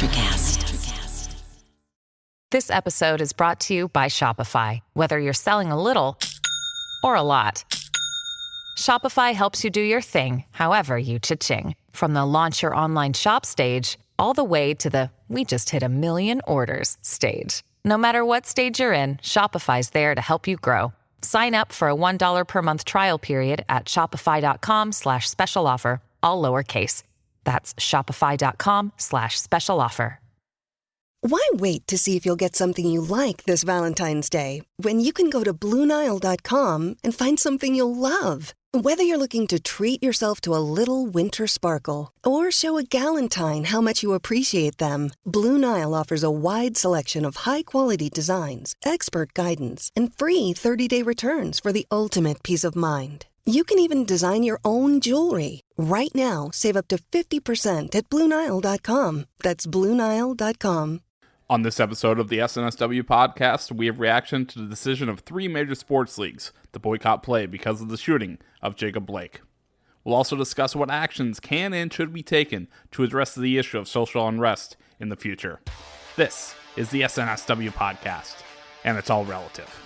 Electricast. This episode is brought to you by Shopify. Whether you're selling a little or a lot, Shopify helps you do your thing, however you cha-ching. From the launch your online shop stage, all the way to the we just hit 1 million orders stage. No matter what stage you're in, Shopify's there to help you grow. Sign up for a $1 per month trial period at shopify.com/special offer, all lowercase. That's shopify.com/special offer. Why wait to see if you'll get something you like this Valentine's Day when you can go to BlueNile.com and find something you'll love? Whether you're looking to treat yourself to a little winter sparkle or show a galentine how much you appreciate them, Blue Nile offers a wide selection of high-quality designs, expert guidance, and free 30-day returns for the ultimate peace of mind. You can even design your own jewelry. Right now, save up to 50% at BlueNile.com. That's BlueNile.com. On this episode of the SNSW podcast, we have reaction to the decision of 3 major sports leagues to boycott play because of the shooting of Jacob Blake. We'll also discuss what actions can and should be taken to address the issue of social unrest in the future. This is the SNSW podcast, and it's all relative.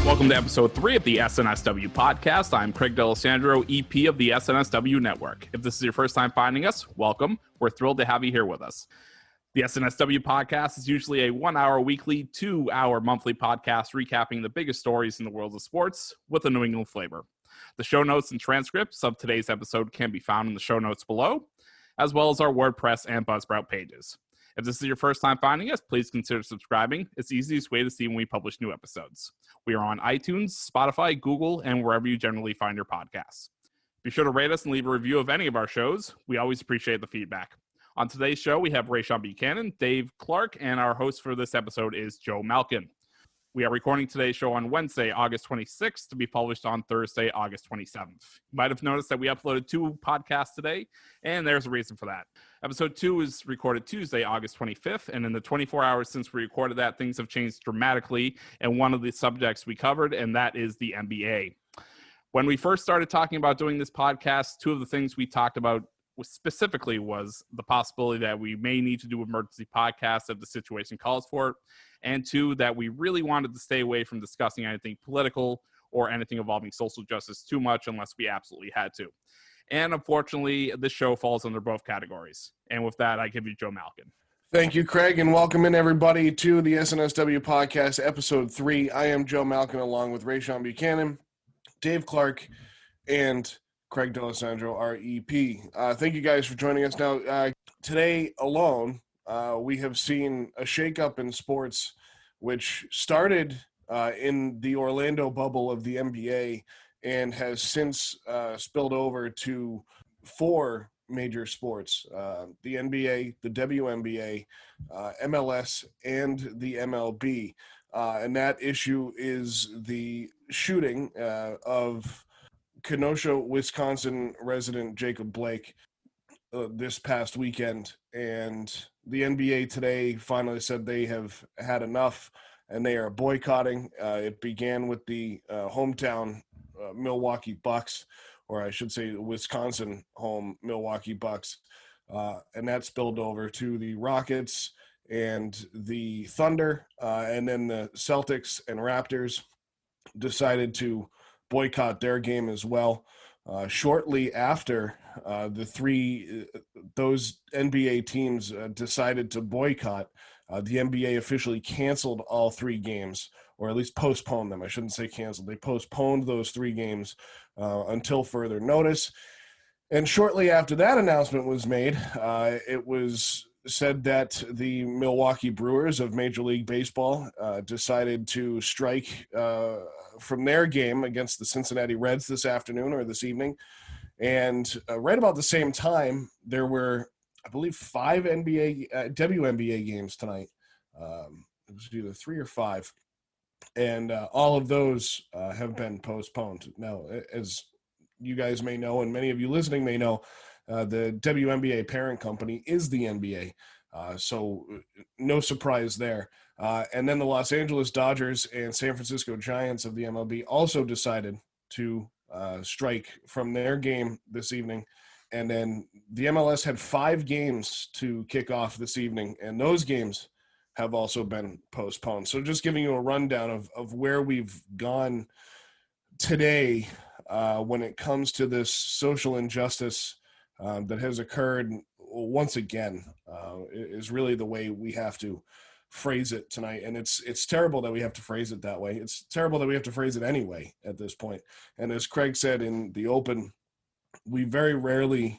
Welcome to episode 3 of the SNSW podcast. I'm Craig D'Alessandro, EP of the SNSW network. If this is your first time finding us, welcome. We're thrilled to have you here with us. The SNSW podcast is usually a 1-hour weekly, 2-hour monthly podcast recapping the biggest stories in the world of sports with a New England flavor. The show notes and transcripts of today's episode can be found in the show notes below, as well as our WordPress and Buzzsprout pages. If this is your first time finding us, please consider subscribing. It's the easiest way to see when we publish new episodes. We are on iTunes, Spotify, Google, and wherever you generally find your podcasts. Be sure to rate us and leave a review of any of our shows. We always appreciate the feedback. On today's show, we have Rayshawn Buchanan, Dave Clarke, and our host for this episode is Joe Malkin. We are recording today's show on Wednesday, August 26th, to be published on Thursday, August 27th. You might have noticed that we uploaded 2 podcasts today, and there's a reason for that. Episode 2 was recorded Tuesday, August 25th, and in the 24 hours since we recorded that, things have changed dramatically, and one of the subjects we covered, and that is the NBA. When we first started talking about doing this podcast, 2 of the things we talked about specifically was the possibility that we may need to do emergency podcasts if the situation calls for it, and 2, that we really wanted to stay away from discussing anything political or anything involving social justice too much unless we absolutely had to. And unfortunately, this show falls under both categories. And with that, I give you Joe Malkin. Thank you, Craig, and welcome in everybody to the SNSW podcast, episode 3. I am Joe Malkin along with Rayshawn Buchanan, Dave Clarke, and Craig D'Alessandro, our EP. Thank you guys for joining us. Now, today alone, we have seen a shakeup in sports, which started in the Orlando bubble of the NBA and has since spilled over to 4 major sports, the NBA, the WNBA, MLS, and the MLB. And that issue is the shooting of Kenosha, Wisconsin resident Jacob Blake this past weekend. And the NBA today finally said they have had enough and they are boycotting. It began with the hometown Milwaukee Bucks, or I should say Wisconsin home Milwaukee Bucks. And that spilled over to the Rockets and the Thunder. And then the Celtics and Raptors decided to boycott their game as well. Shortly after those NBA teams decided to boycott, the NBA officially canceled all 3 games, or at least postponed them. I shouldn't say canceled. They postponed those 3 games until further notice. And shortly after that announcement was made, it was said that the Milwaukee Brewers of Major League Baseball decided to strike from their game against the Cincinnati Reds this afternoon or this evening. And right about the same time, there were, I believe, 5 WNBA games tonight. It was either 3 or 5. And all of those have been postponed. Now, as you guys may know, and many of you listening may know, the WNBA parent company is the NBA. So no surprise there. And then the Los Angeles Dodgers and San Francisco Giants of the MLB also decided to strike from their game this evening. And then the MLS had 5 games to kick off this evening, and those games have also been postponed. So just giving you a rundown of where we've gone today when it comes to this social injustice that has occurred once again is really the way we have to phrase it tonight. And it's terrible that we have to phrase it that way. It's terrible that we have to phrase it anyway at this point. And as Craig said in the open, we very rarely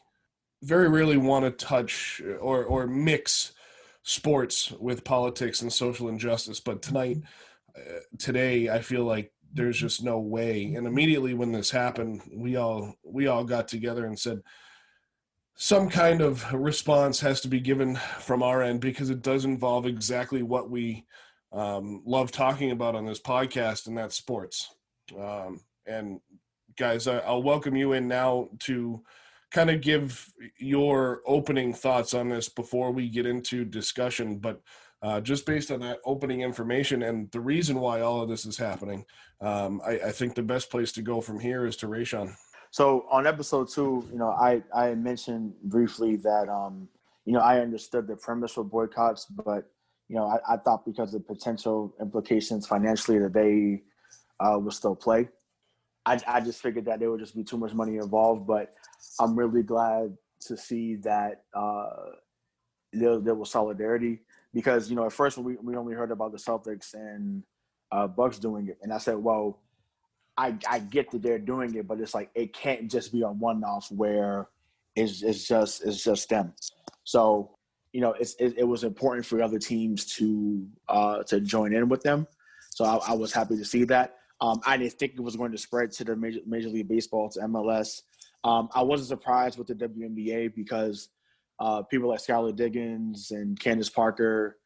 want to touch or mix sports with politics and social injustice. But today, I feel like there's just no way. And immediately when this happened, we all got together and said, some kind of response has to be given from our end, because it does involve exactly what we love talking about on this podcast, and that's sports. And guys, I'll welcome you in now to kind of give your opening thoughts on this before we get into discussion. But just based on that opening information and the reason why all of this is happening, I think the best place to go from here is to Rayshawn. So on episode 2, I mentioned briefly that, I understood the premise for boycotts, but, I thought because of potential implications financially that they would still play. I just figured that there would just be too much money involved, but I'm really glad to see that there was solidarity, because, at first we only heard about the Celtics and Bucks doing it. And I said, well, I get that they're doing it, but it's like it can't just be a one-off where it's just them. So, it was important for other teams to join in with them. So I was happy to see that. I didn't think it was going to spread to the Major League Baseball, to MLS. I wasn't surprised with the WNBA because people like Skylar Diggins and Candace Parker,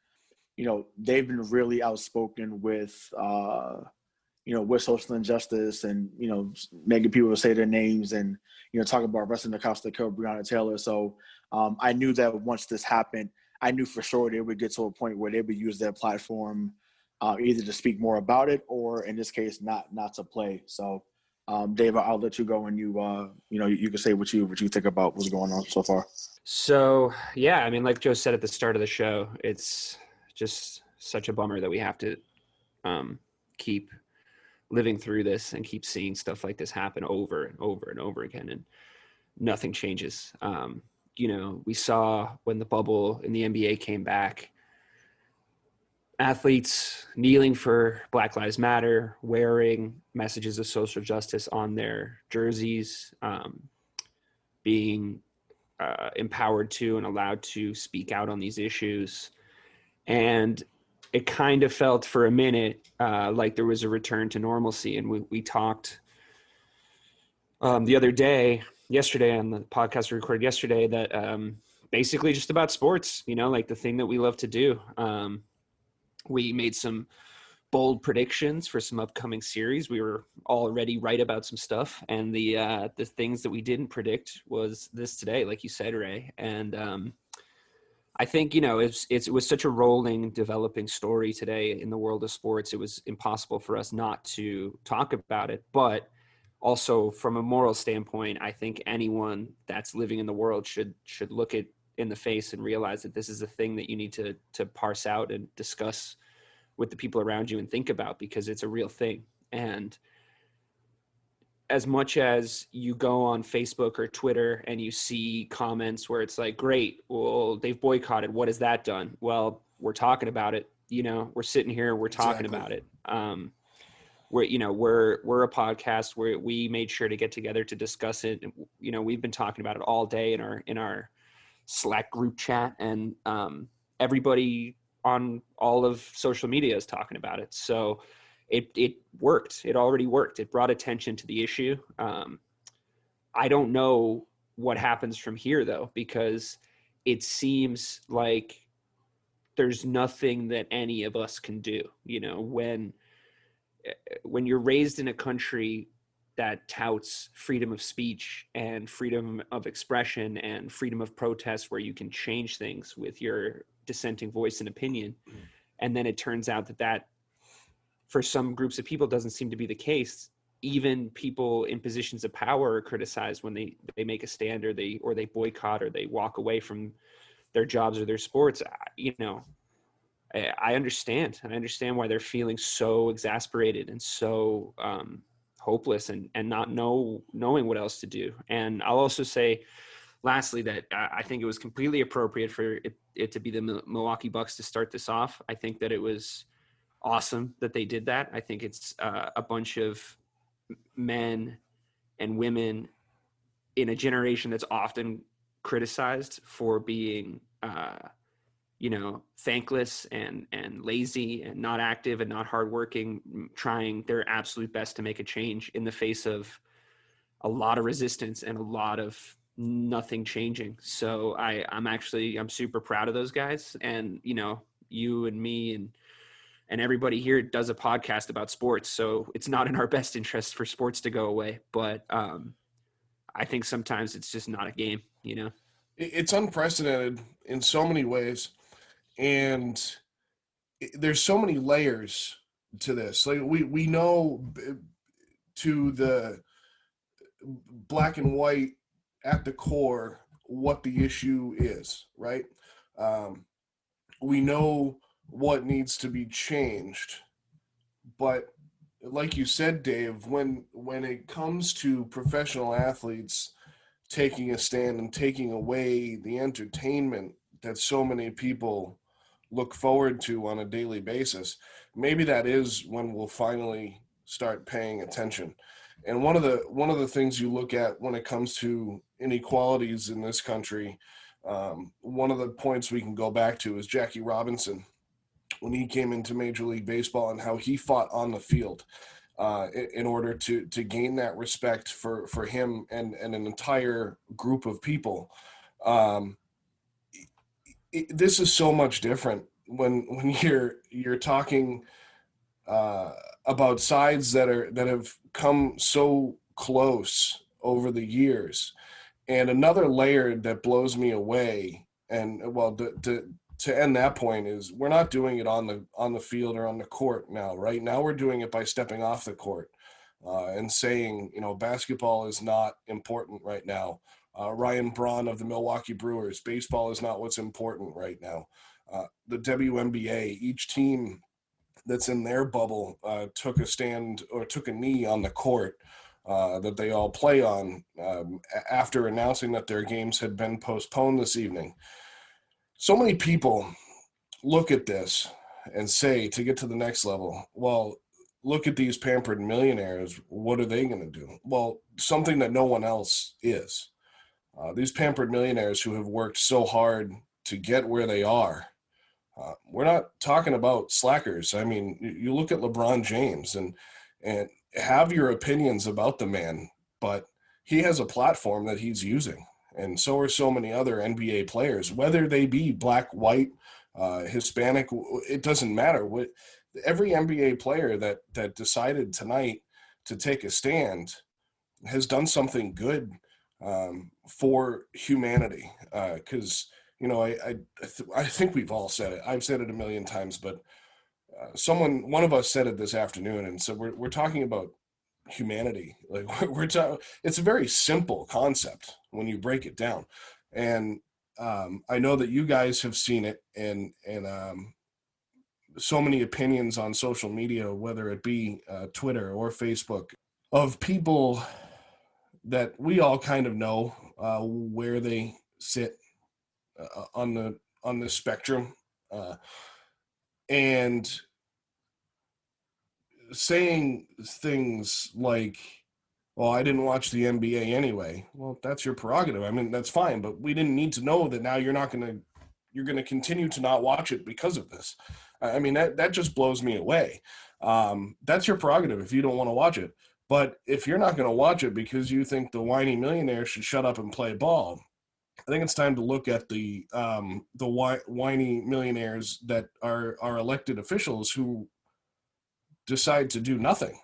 they've been really outspoken with social injustice and, making people say their names and, talk about wrestling the cops that killed Breonna Taylor. So I knew that once this happened, I knew for sure they would get to a point where they would use their platform either to speak more about it or, in this case, not to play. So, Dave, I'll let you go and you can say what you think about what's going on so far. So, yeah, I mean, like Joe said at the start of the show, it's just such a bummer that we have to keep living through this and keep seeing stuff like this happen over and over and over again, and nothing changes. We saw when the bubble in the NBA came back, athletes kneeling for Black Lives Matter, wearing messages of social justice on their jerseys, being empowered to and allowed to speak out on these issues. And it kind of felt for a minute like there was a return to normalcy. And we talked the other day, yesterday on the podcast we recorded yesterday, that basically just about sports, like the thing that we love to do. We made some bold predictions for some upcoming series. We were already right about some stuff. And the things that we didn't predict was this today, like you said, Ray. And I think, it was such a rolling, developing story today in the world of sports. It was impossible for us not to talk about it. But also from a moral standpoint, I think anyone that's living in the world should look it in the face and realize that this is a thing that you need to parse out and discuss with the people around you and think about, because it's a real thing. And as much as you go on Facebook or Twitter and you see comments where it's like, great, well, they've boycotted, what has that done? Well, we're talking about it. We're sitting here, we're talking about it. We're a podcast where we made sure to get together to discuss it. We've been talking about it all day in our Slack group chat, and everybody on all of social media is talking about it. So it worked. It already worked. It brought attention to the issue. I don't know what happens from here, though, because it seems like there's nothing that any of us can do. When you're raised in a country that touts freedom of speech and freedom of expression and freedom of protest, where you can change things with your dissenting voice and opinion. And then it turns out that for some groups of people doesn't seem to be the case. Even people in positions of power are criticized when they make a stand, or they boycott, or they walk away from their jobs or their sports. I understand why they're feeling so exasperated and so hopeless and not knowing what else to do. And I'll also say, lastly, that I think it was completely appropriate for it to be the Milwaukee Bucks to start this off. I think that it was awesome that they did that. I think it's a bunch of men and women in a generation that's often criticized for being thankless and lazy and not active and not hardworking, trying their absolute best to make a change in the face of a lot of resistance and a lot of nothing changing. So I'm super proud of those guys. And, you and me and everybody here does a podcast about sports. So it's not in our best interest for sports to go away. But I think sometimes it's just not a game, It's unprecedented in so many ways. And there's so many layers to this. Like we know to the black and white at the core what the issue is, right? We know what needs to be changed, but like you said, Dave, when it comes to professional athletes taking a stand and taking away the entertainment that so many people look forward to on a daily basis, maybe that is when we'll finally start paying attention. And one of the things you look at when it comes to inequalities in this country, one of the points we can go back to is Jackie Robinson, when he came into Major League Baseball, and how he fought on the field in order to gain that respect for him and an entire group of people. This is so much different when you're talking about sides that have come so close over the years. And another layer that blows me away, and to end that point, is we're not doing it on the field or on the court now. Right now, we're doing it by stepping off the court and saying, basketball is not important right now. Ryan Braun of the Milwaukee Brewers, baseball is not what's important right now. The WNBA, each team that's in their bubble took a stand or took a knee on the court that they all play on after announcing that their games had been postponed this evening. So many people look at this and say, to get to the next level, well, look at these pampered millionaires. What are they going to do? Well, something that no one else is. These pampered millionaires who have worked so hard to get where they are. We're not talking about slackers. I mean, you look at LeBron James and have your opinions about the man, but he has a platform that he's using. And so are so many other NBA players, whether they be black, white, Hispanic, it doesn't matter. Every NBA player that decided tonight to take a stand has done something good for humanity. Because, I think we've all said it. I've said it a million times, but one of us said it this afternoon. And so we're talking about humanity. Like it's a very simple concept when you break it down. And I know that you guys have seen it and so many opinions on social media, whether it be Twitter or Facebook, of people that we all kind of know where they sit on the spectrum, and saying things like, well, I didn't watch the NBA anyway. Well, that's your prerogative. I mean, that's fine, but we didn't need to know that now you're going to continue to not watch it because of this. I mean, that just blows me away. That's your prerogative if you don't want to watch it. But if you're not going to watch it because you think the whiny millionaire should shut up and play ball, I think it's time to look at the whiny millionaires that are elected officials who decide to do nothing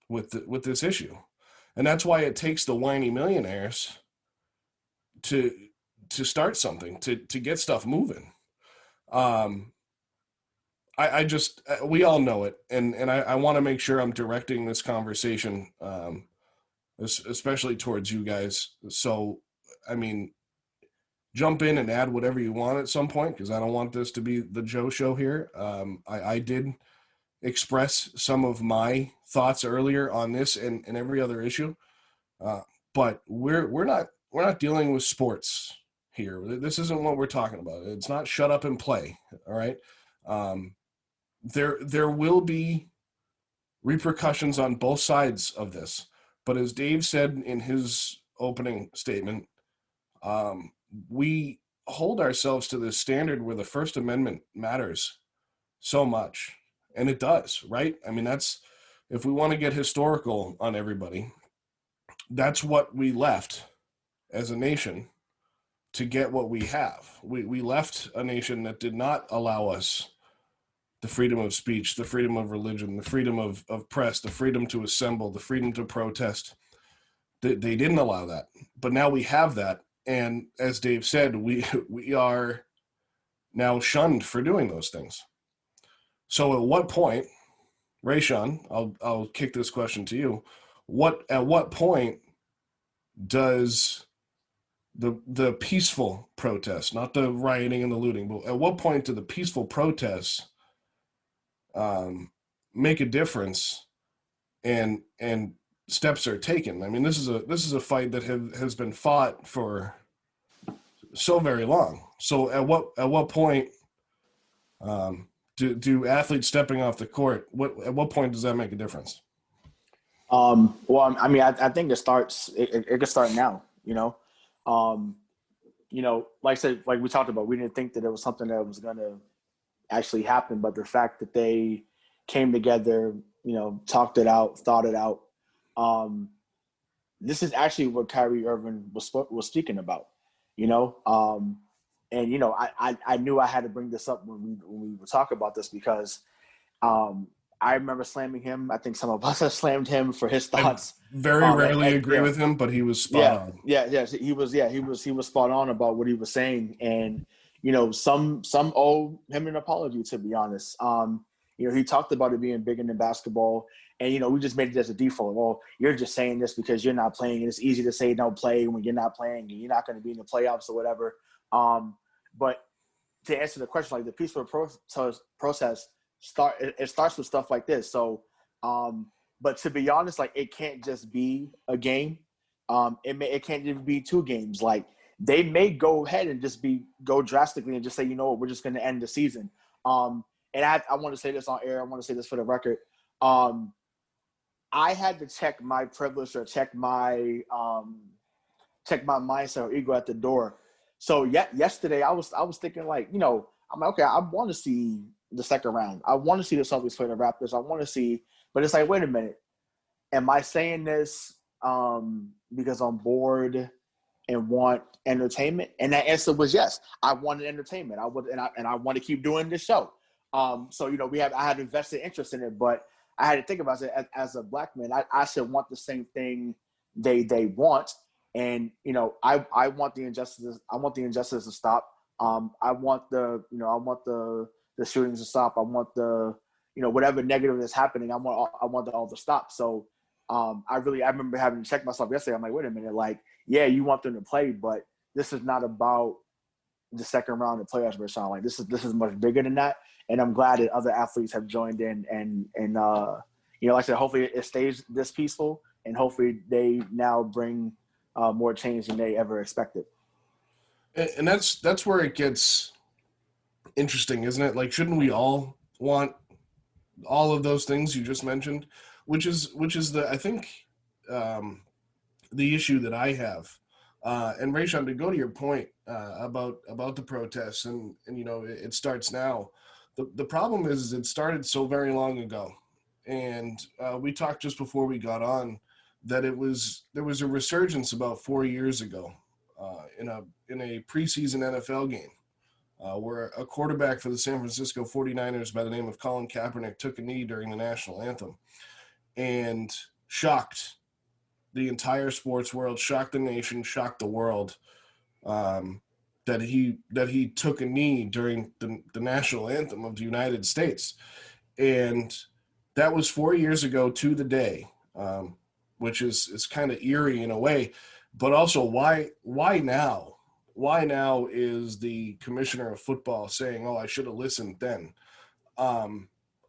with this issue. And that's why it takes the whiny millionaires to start something, to get stuff moving. I just, we all know it. And I want to make sure I'm directing this conversation, especially towards you guys. So, I mean, jump in and add whatever you want at some point, because I don't want this to be the Joe show here. I did express some of my thoughts earlier on this and every other issue, but we're not dealing with sports here. This isn't what we're talking about. It's not shut up and play. All right. There will be repercussions on both sides of this, but as Dave said in his opening statement, we hold ourselves to this standard where the First Amendment matters so much, and it does, right? I mean, that's, if we want to get historical on everybody, that's what we left as a nation to get what we have. We left a nation that did not allow us the freedom of speech, the freedom of religion, the freedom of press, the freedom to assemble, the freedom to protest. They didn't allow that, but now we have that. And as Dave said, we are now shunned for doing those things. So at what point, Rayshawn, I'll kick this question to you. At what point does the peaceful protests, not the rioting and the looting, but at what point do the peaceful protests make a difference and steps are taken? I mean, this is a fight that has been fought for so very long. So at what point do athletes stepping off the court, at what point does that make a difference? Well, I mean, I think it could start now, you know. Like I said, like we talked about, we didn't think that it was something that was going to actually happen, but the fact that they came together, talked it out, thought it out. This is actually what Kyrie Irving was speaking about, and I knew I had to bring this up when we would talk about this, because I remember slamming him. I think some of us have slammed him for his thoughts. I very rarely agree with him, but he was spot on. He was spot on about what he was saying, and some owe him an apology, to be honest. He talked about it being bigger than basketball, and we just made it as a default. Well, you're just saying this because you're not playing, and it's easy to say don't play when you're not playing and you're not going to be in the playoffs or whatever. But to answer the question, like the peaceful process starts with stuff like this. So, but to be honest, like it can't just be a game. It can't even be two games. Like they may go ahead and just go drastically and just say, we're just going to end the season. And I want to say this on air. I want to say this for the record. I had to check my privilege or check my mindset or ego at the door. So yesterday I was thinking like, I'm like, okay, I want to see the second round. I want to see the Celtics play the Raptors. I want to see, but it's like, wait a minute. Am I saying this because I'm bored and want entertainment? And that answer was yes. I wanted entertainment. I would, and I want to keep doing this show. So I had invested interest in it, but I had to think about it as a black man. I should want the same thing they want, and I want the injustices. I want the injustice to stop. I want the shootings to stop. I want the whatever negative that's happening. I want it all to stop. So I remember having to check myself yesterday. I'm like, wait a minute, like, yeah, you want them to play, but this is not about the second round of playoffs, Rayshawn. Like this is much bigger than that. And I'm glad that other athletes have joined in and like I said, hopefully it stays this peaceful, and hopefully they now bring more change than they ever expected. And that's where it gets interesting, isn't it? Like, shouldn't we all want all of those things you just mentioned? Which is the, I think, the issue that I have. And Rayshawn, to go to your point about the protests and it starts now. The problem is it started so very long ago, and we talked just before we got on that there was a resurgence about 4 years ago in a preseason NFL game where a quarterback for the San Francisco 49ers by the name of Colin Kaepernick took a knee during the national anthem and shocked the entire sports world, shocked the nation, shocked the world, that he took a knee during the national anthem of the United States. And that was 4 years ago to the day, which is kind of eerie in a way. But also, why now? Why now is the commissioner of football saying, "Oh, I should have listened then"?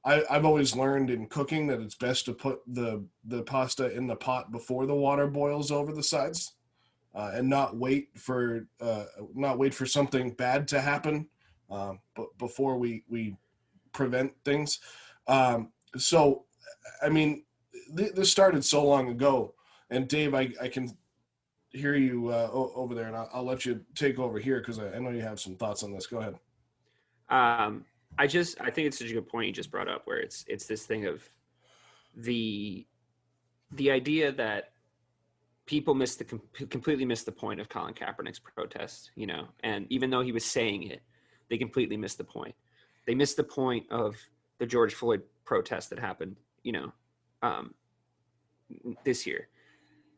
I've always learned in cooking that it's best to put the pasta in the pot before the water boils over the sides, and not wait for something bad to happen, but before we prevent things. So, I mean, this started so long ago. And Dave, I can hear you over there, and I'll let you take over here because I know you have some thoughts on this. Go ahead. I think it's such a good point you just brought up, where it's this thing of the idea that people completely missed the point of Colin Kaepernick's protest, you know, and even though he was saying it, they completely missed the point. They missed the point of the George Floyd protest that happened, you know, this year.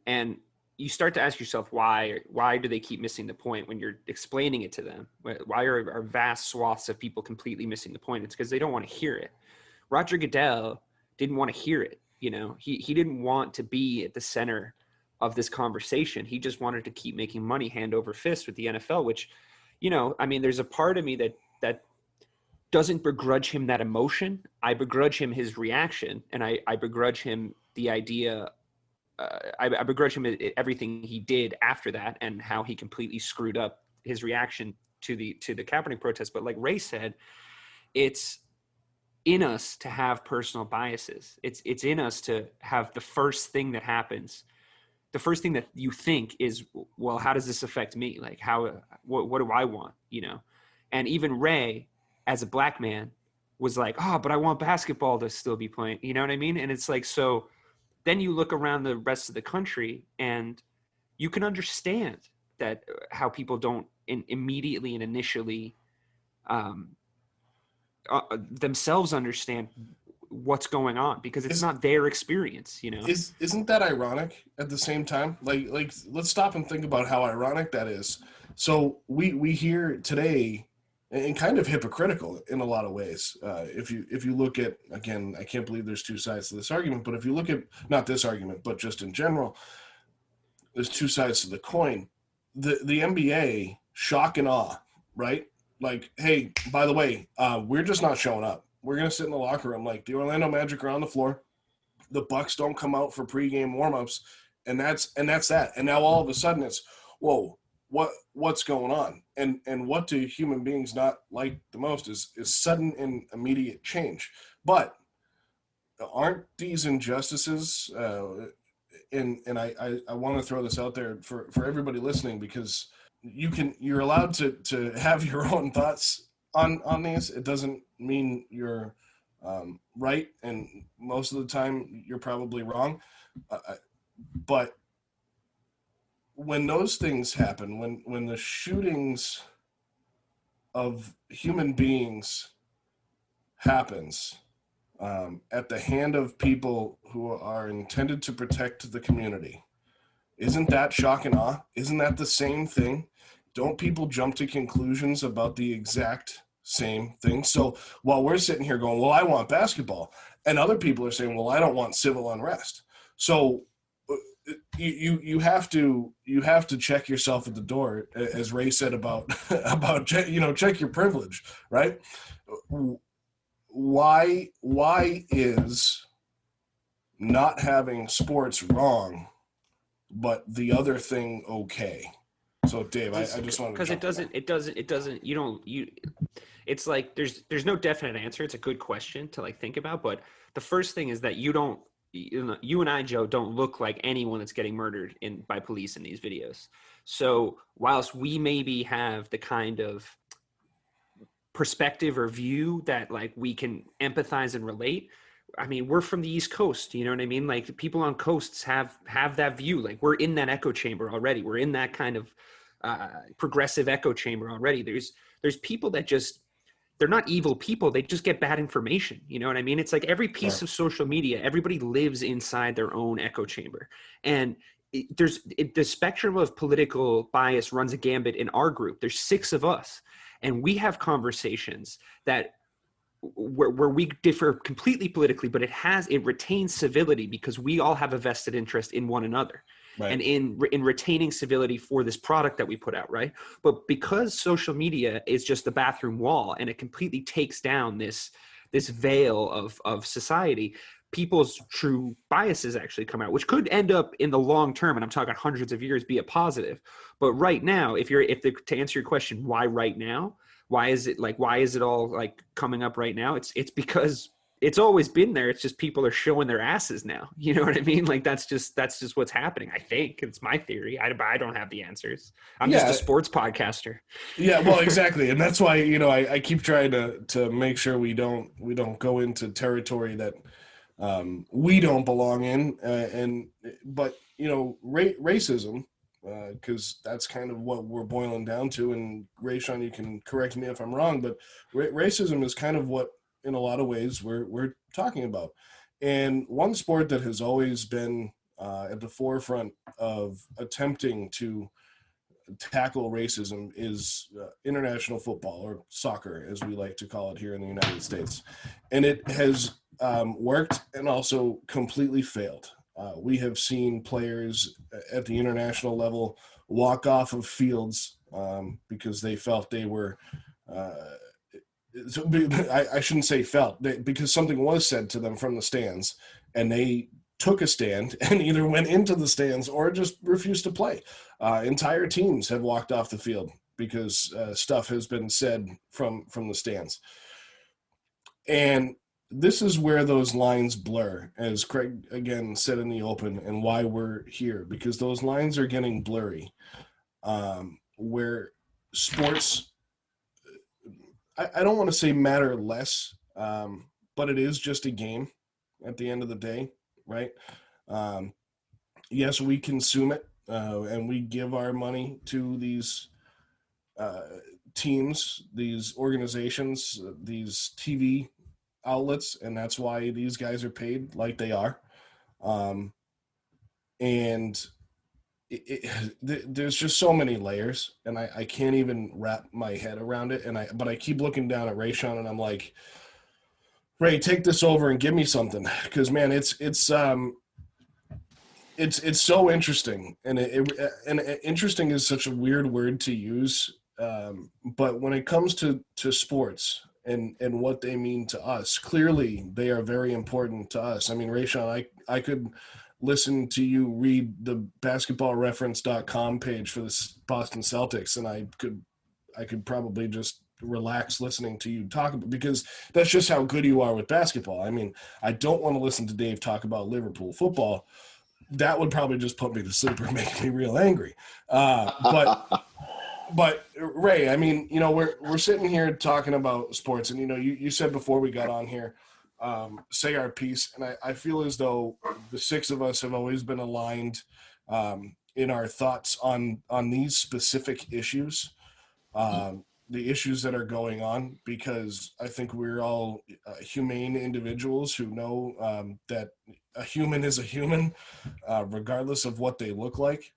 And you start to ask yourself, why do they keep missing the point when you're explaining it to them? Why are vast swaths of people completely missing the point? It's because they don't want to hear it. Roger Goodell didn't want to hear it. You know, he didn't want to be at the center of this conversation. He just wanted to keep making money hand over fist with the NFL, which, you know, I mean, there's a part of me that doesn't begrudge him that emotion. I begrudge him his reaction, and I begrudge him the idea. I begrudge him everything he did after that and how he completely screwed up his reaction to the Kaepernick protest. But like Ray said, it's in us to have personal biases. It's in us to have the first thing that happens. The first thing that you think is, well, how does this affect me? Like what do I want? You know? And even Ray, as a black man, was like, oh, but I want basketball to still be playing. You know what I mean? And it's like, so then you look around the rest of the country and you can understand that how people don't immediately and initially themselves understand what's going on because it's not their experience, you know? Isn't that ironic at the same time? Like let's stop and think about how ironic that is. So we hear today, and kind of hypocritical in a lot of ways. If you look at, again, I can't believe there's two sides to this argument, but if you look at, not this argument, but just in general, there's two sides to the coin. The NBA, shock and awe, right? Like, hey, by the way, we're just not showing up. We're going to sit in the locker room. Like, the Orlando Magic are on the floor. The Bucks don't come out for pregame warmups, and that's that. And now all of a sudden it's, whoa, what's going on? And what do human beings not like the most is sudden and immediate change. But aren't these injustices, and I want to throw this out there for everybody listening, because you're allowed to have your own thoughts on these. It doesn't mean you're right, and most of the time you're probably wrong. But when those things happen, when the shootings of human beings happens at the hand of people who are intended to protect the community, isn't that shock and awe? Isn't that the same thing? Don't people jump to conclusions about the exact same thing? So while we're sitting here going, well, I want basketball, and other people are saying, well, I don't want civil unrest. So you have to check yourself at the door, as Ray said about check your privilege, right? Why is not having sports wrong, but the other thing okay? So Dave, I just want to, because it doesn't it's like there's no definite answer. It's a good question to like think about, but the first thing is that you and I, Joe, don't look like anyone that's getting murdered by police in these videos. So whilst we maybe have the kind of perspective or view that like we can empathize and relate, I mean, we're from the East Coast, you know what I mean? Like the people on coasts have that view. Like we're in that echo chamber already. We're in that kind of progressive echo chamber already. There's people that they're not evil people. They just get bad information. You know what I mean? It's like every piece of social media, everybody lives inside their own echo chamber. And the spectrum of political bias runs a gambit in our group. There's 6 of us, and we have conversations that where we differ completely politically, but it retains civility because we all have a vested interest in one another. Right. And in retaining civility for this product that we put out, right? But because social media is just the bathroom wall and it completely takes down this veil of society, people's true biases actually come out, which could end up in the long term, and I'm talking hundreds of years, be a positive. But right now, to answer your question, why right now? Why is it all like coming up right now? It's because it's always been there. It's just people are showing their asses now. You know what I mean? Like that's just what's happening. I think it's my theory. I don't have the answers. I'm just a sports podcaster. Yeah, well, exactly. And that's why, I keep trying to make sure we don't go into territory that we don't belong in. But racism, because that's kind of what we're boiling down to. And Rayshawn, you can correct me if I'm wrong, but racism is kind of what, in a lot of ways, we're talking about. And one sport that has always been at the forefront of attempting to tackle racism is international football, or soccer, as we like to call it here in the United States. And it has worked and also completely failed. We have seen players at the international level walk off of fields because they felt they were I shouldn't say felt, because something was said to them from the stands, and they took a stand and either went into the stands or just refused to play. Entire teams have walked off the field because stuff has been said from the stands. And this is where those lines blur, as Craig again said in the open, and why we're here, because those lines are getting blurry, where sports, I don't want to say matter less, but it is just a game at the end of the day, right? Yes, we consume it, and we give our money to these teams, these organizations, these TV outlets, and that's why these guys are paid like they are. And there's just so many layers, and I can't even wrap my head around it. But I keep looking down at Rayshawn, and I'm like, Ray, take this over and give me something, because man, it's so interesting, and interesting is such a weird word to use. But when it comes to sports and what they mean to us, clearly they are very important to us. I mean, Rayshawn, I could listen to you read the basketballreference.com page for the Boston Celtics, and I could probably just relax listening to you talk about, because that's just how good you are with basketball. I mean, I don't want to listen to Dave talk about Liverpool football. That would probably just put me to sleep or make me real angry. But Ray, I mean, we're sitting here talking about sports, and you said before we got on here, say our piece, and I feel as though the 6 of us have always been aligned in our thoughts on these specific issues, the issues that are going on, because I think we're all humane individuals who know that a human is a human, regardless of what they look like.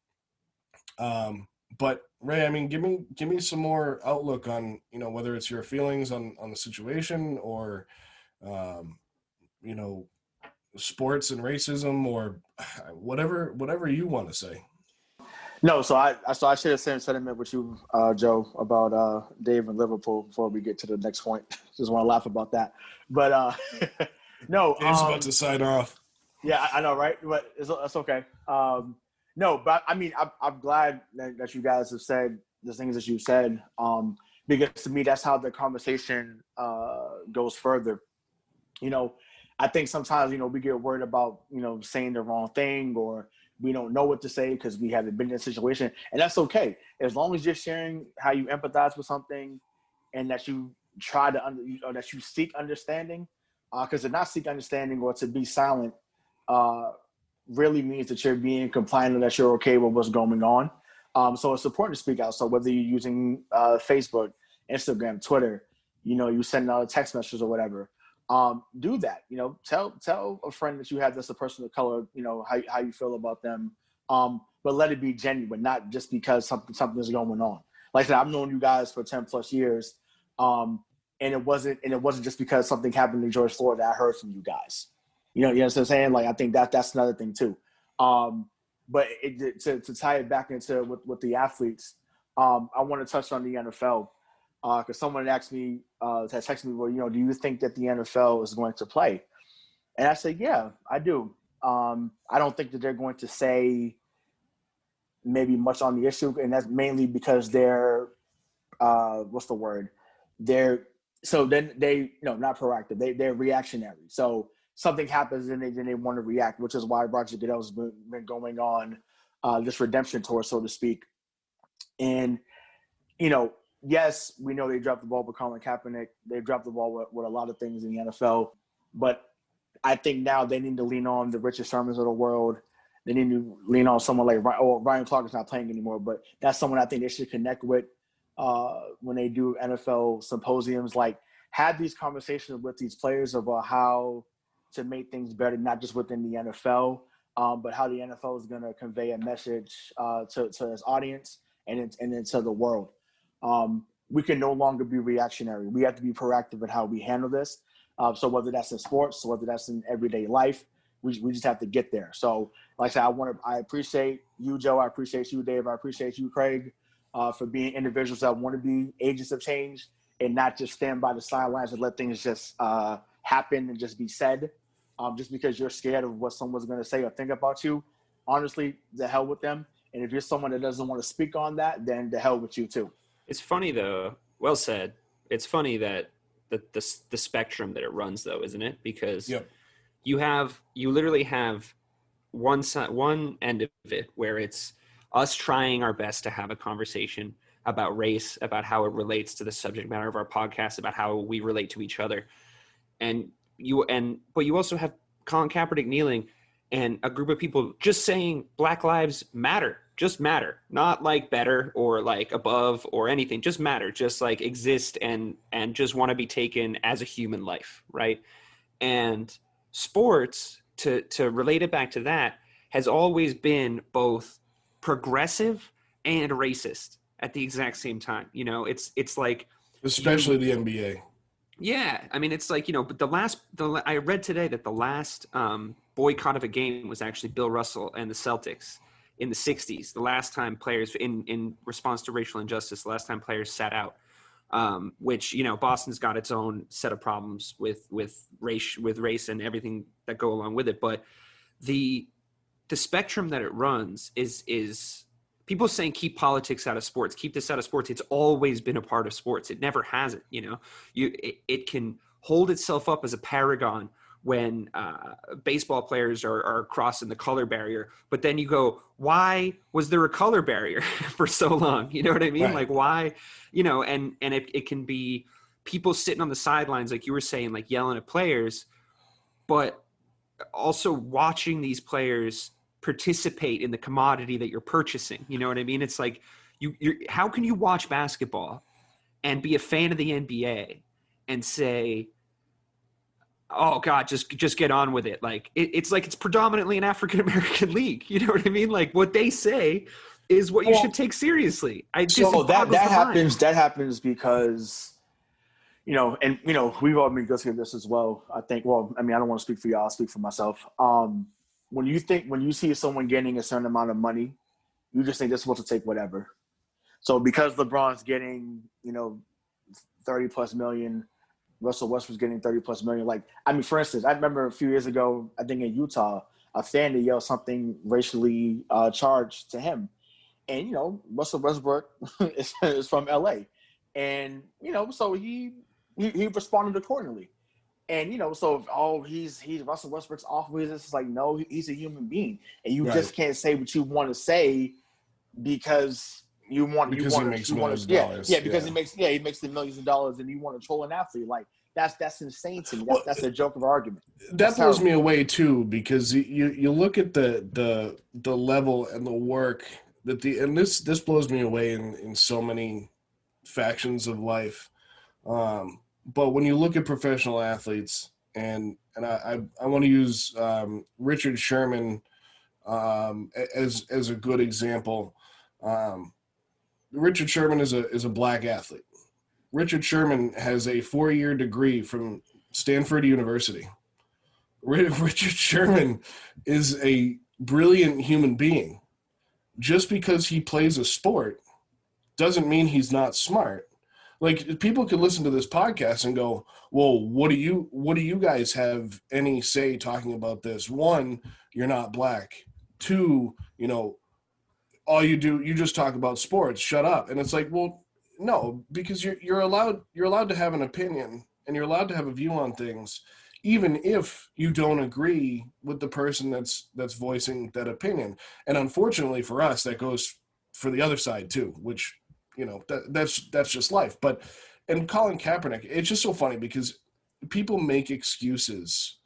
But Ray, I mean, give me some more outlook on, whether it's your feelings on the situation, or sports and racism, or whatever you want to say. No, so I share the same sentiment with you, Joe, about Dave and Liverpool before we get to the next point. Just want to laugh about that. But no. Dave's about to sign off. Yeah, I know, right? But it's okay. No, but I mean, I'm glad that you guys have said the things that you said, because to me, that's how the conversation goes further. I think sometimes, we get worried about, saying the wrong thing, or we don't know what to say because we haven't been in a situation. And that's okay. As long as you're sharing how you empathize with something, and that you try to, that you seek understanding, because to not seek understanding or to be silent really means that you're being compliant, and that you're okay with what's going on. So it's important to speak out. So whether you're using Facebook, Instagram, Twitter, you send out text messages or whatever. Do that. Tell a friend that you have that's a person of color, how you feel about them. But let it be genuine, not just because something's going on. Like I said, I've known you guys for 10 plus years. And it wasn't just because something happened to George Floyd that I heard from you guys. You know what I'm saying? Like, I think that's another thing too. But to tie it back into with the athletes, I want to touch on the NFL because someone had asked me, had texted me, well, do you think that the NFL is going to play? And I said, yeah, I do. I don't think that they're going to say maybe much on the issue, and that's mainly because they're what's the word? They're not proactive. They're reactionary. So something happens and they want to react, which is why Roger Goodell's been going on this redemption tour, so to speak. And yes, we know they dropped the ball with Colin Kaepernick. They dropped the ball with a lot of things in the NFL, but I think now they need to lean on the Richard Shermans of the world. They need to lean on someone like Ryan Clarke is not playing anymore, but that's someone I think they should connect with when they do NFL symposiums. Like, have these conversations with these players about how to make things better, not just within the NFL, but how the NFL is going to convey a message to its audience and to the world. We can no longer be reactionary. We have to be proactive in how we handle this. So whether that's in sports, whether that's in everyday life, we just have to get there. So like I said, I appreciate you, Joe. I appreciate you, Dave. I appreciate you, Craig, for being individuals that want to be agents of change and not just stand by the sidelines and let things just happen and just be said just because you're scared of what someone's going to say or think about you. Honestly, the hell with them. And if you're someone that doesn't want to speak on that, then the hell with you too. It's funny though. Well said. It's funny that the spectrum that it runs though, isn't it? Because you literally have one end of it where it's us trying our best to have a conversation about race, about how it relates to the subject matter of our podcast, about how we relate to each other. But you also have Colin Kaepernick kneeling and a group of people just saying Black Lives Matter, just matter, not like better or like above or anything, just matter, just like exist and just want to be taken as a human life, right? And sports, to relate it back to that, has always been both progressive and racist at the exact same time. It's like, especially the NBA. Yeah, I mean, it's like, but I read today that the last boycott of a game was actually Bill Russell and the Celtics in the 60s. The last time players, in response to racial injustice, the last time players sat out, which, Boston's got its own set of problems with race and everything that go along with it. But the spectrum that it runs is people saying keep politics out of sports, keep this out of sports. It's always been a part of sports. It never hasn't. It can hold itself up as a paragon when baseball players are crossing the color barrier. But then you go, why was there a color barrier for so long? You know what I mean? Right. Like why, and it can be people sitting on the sidelines, like you were saying, like yelling at players, but also watching these players participate in the commodity that you're purchasing. You know what I mean? It's like how can you watch basketball and be a fan of the NBA and say, oh God, just get on with it. Like it's like it's predominantly an African-American league. You know what I mean? Like what they say is what you should take seriously. That happens because, and we've all been guilty of this as well. I think, I don't want to speak for y'all, I'll speak for myself. When you see someone getting a certain amount of money, you just think they're supposed to take whatever. So because LeBron's getting, 30 plus million, Russell Westbrook's getting 30 plus million. Like, for instance, I remember a few years ago, I think in Utah, a fan to yell something racially charged to him. And, Russell Westbrook is from LA. And, so he responded accordingly. And, he's Russell Westbrook's off with this. It's like, no, he's a human being. And you just can't say what you want to say because he makes millions of dollars. Yeah, because he makes the millions of dollars and you want to troll an athlete. Like, that's insane to me. That's a joke of argument. That blows me away too, because you look at the level and the work that this blows me away in so many factions of life. But when you look at professional athletes, and I want to use Richard Sherman as a good example. Richard Sherman is a black athlete. Richard Sherman has a 4-year degree from Stanford University. Richard Sherman is a brilliant human being. Just because he plays a sport doesn't mean he's not smart. Like, people could listen to this podcast and go, well, what do you guys have any say talking about this? 1, you're not black. 2, all you just talk about sports, shut up. And it's like, well, no, because you're allowed to have an opinion, and you're allowed to have a view on things, even if you don't agree with the person that's voicing that opinion. And unfortunately for us, that goes for the other side too, which, that's just life. But, and Colin Kaepernick, it's just so funny because people make excuses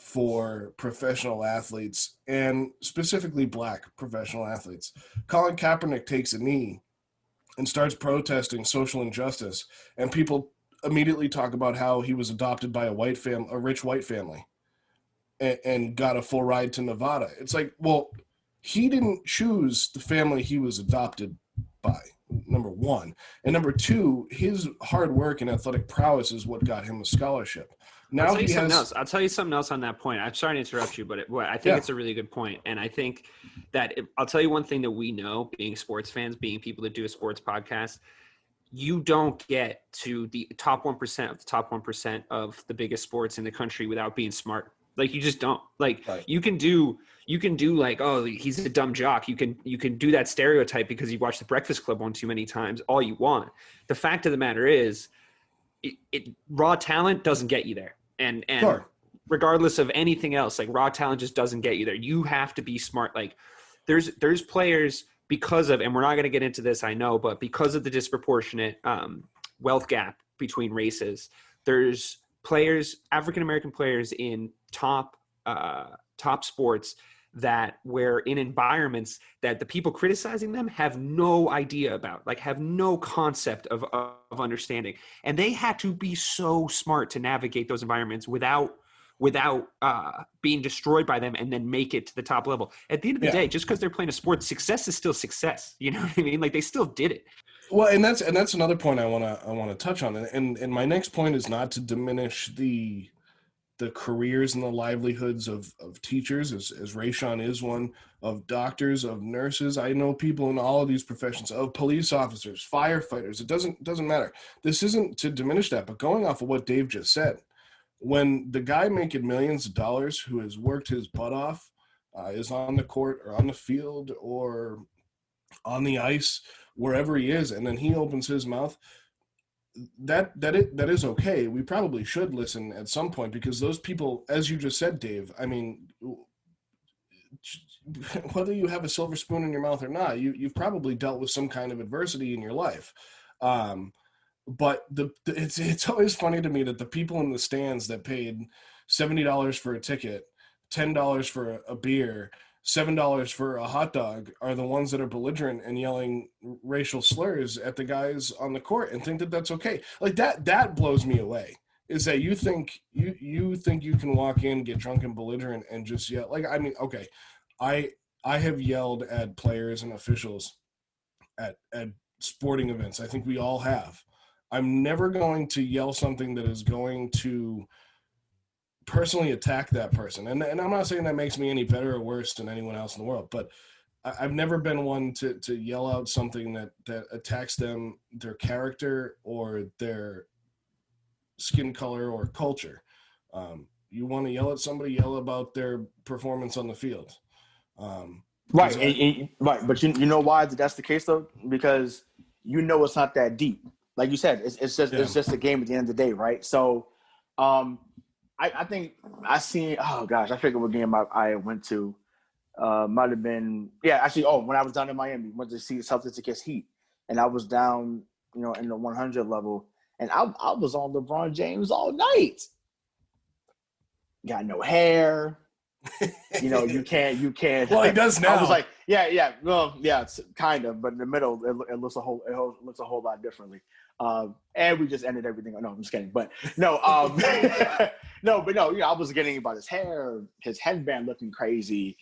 for professional athletes, and specifically black professional athletes. Colin Kaepernick takes a knee and starts protesting social injustice, and people immediately talk about how he was adopted by a rich white family, and got a full ride to Nevada. It's like, well, he didn't choose the family he was adopted by, number 1. And number 2, his hard work and athletic prowess is what got him a scholarship. Now I'll tell you something else on that point. I'm sorry to interrupt you, but I think it's a really good point. And I think that I'll tell you one thing that we know, being sports fans, being people that do a sports podcast, you don't get to the top 1% of the top 1% of the biggest sports in the country without being smart. Like, you just don't. Like, right. You can do like, oh, he's a dumb jock. You can do that stereotype because you watched The Breakfast Club one too many times, all you want. The fact of the matter is, raw talent doesn't get you there. And sure. Regardless of anything else, like, raw talent just doesn't get you there. You have to be smart. Like, there's players because of, and we're not going to get into this, I know, but because of the disproportionate wealth gap between races, there's players, African-American players in top sports that were in environments that the people criticizing them have no idea about, like, have no concept of understanding. And they had to be so smart to navigate those environments without being destroyed by them, and then make it to the top level. At the end of the day, just because they're playing a sport, success is still success. You know what I mean? Like, they still did it. Well, and that's another point I want to touch on. And my next point is not to diminish the careers and the livelihoods of teachers, as Rayshawn is one, of doctors, of nurses. I know people in all of these professions, of police officers, firefighters. It doesn't matter. This isn't to diminish that, but going off of what Dave just said, when the guy making millions of dollars, who has worked his butt off, is on the court or on the field or on the ice, wherever he is, and then he opens his mouth, that is okay. We probably should listen at some point, because those people, as you just said, Dave, I mean, whether you have a silver spoon in your mouth or not, you've probably dealt with some kind of adversity in your life. But it's always funny to me that the people in the stands that paid $70 for a ticket, $10 for a beer, $7 for a hot dog are the ones that are belligerent and yelling racial slurs at the guys on the court and think that that's okay. Like, that blows me away, is that you think you can walk in, get drunk and belligerent and just yell. Like, I mean, okay, I have yelled at players and officials at sporting events. I think we all have. I'm never going to yell something that is going to personally attack that person. And I'm not saying that makes me any better or worse than anyone else in the world, but I've never been one to yell out something that attacks them, their character or their skin color or culture. You want to yell at somebody, yell about their performance on the field. Right. Right. But you know why that's the case, though? Because it's not that deep. Like you said, it's just a game at the end of the day, right? So I think I seen, oh gosh, I forget what game I went to. Might have been, when I was down in Miami, went to see the Celtics against Heat, and I was down, in the 100 level, and I was on LeBron James all night. Got no hair. You can't. Well, he does now. Yeah. Well, yeah, it's kind of, but in the middle, it looks a whole lot differently. And we just ended everything. No, I'm just kidding. But no, no. I was getting about his hair, his headband looking crazy,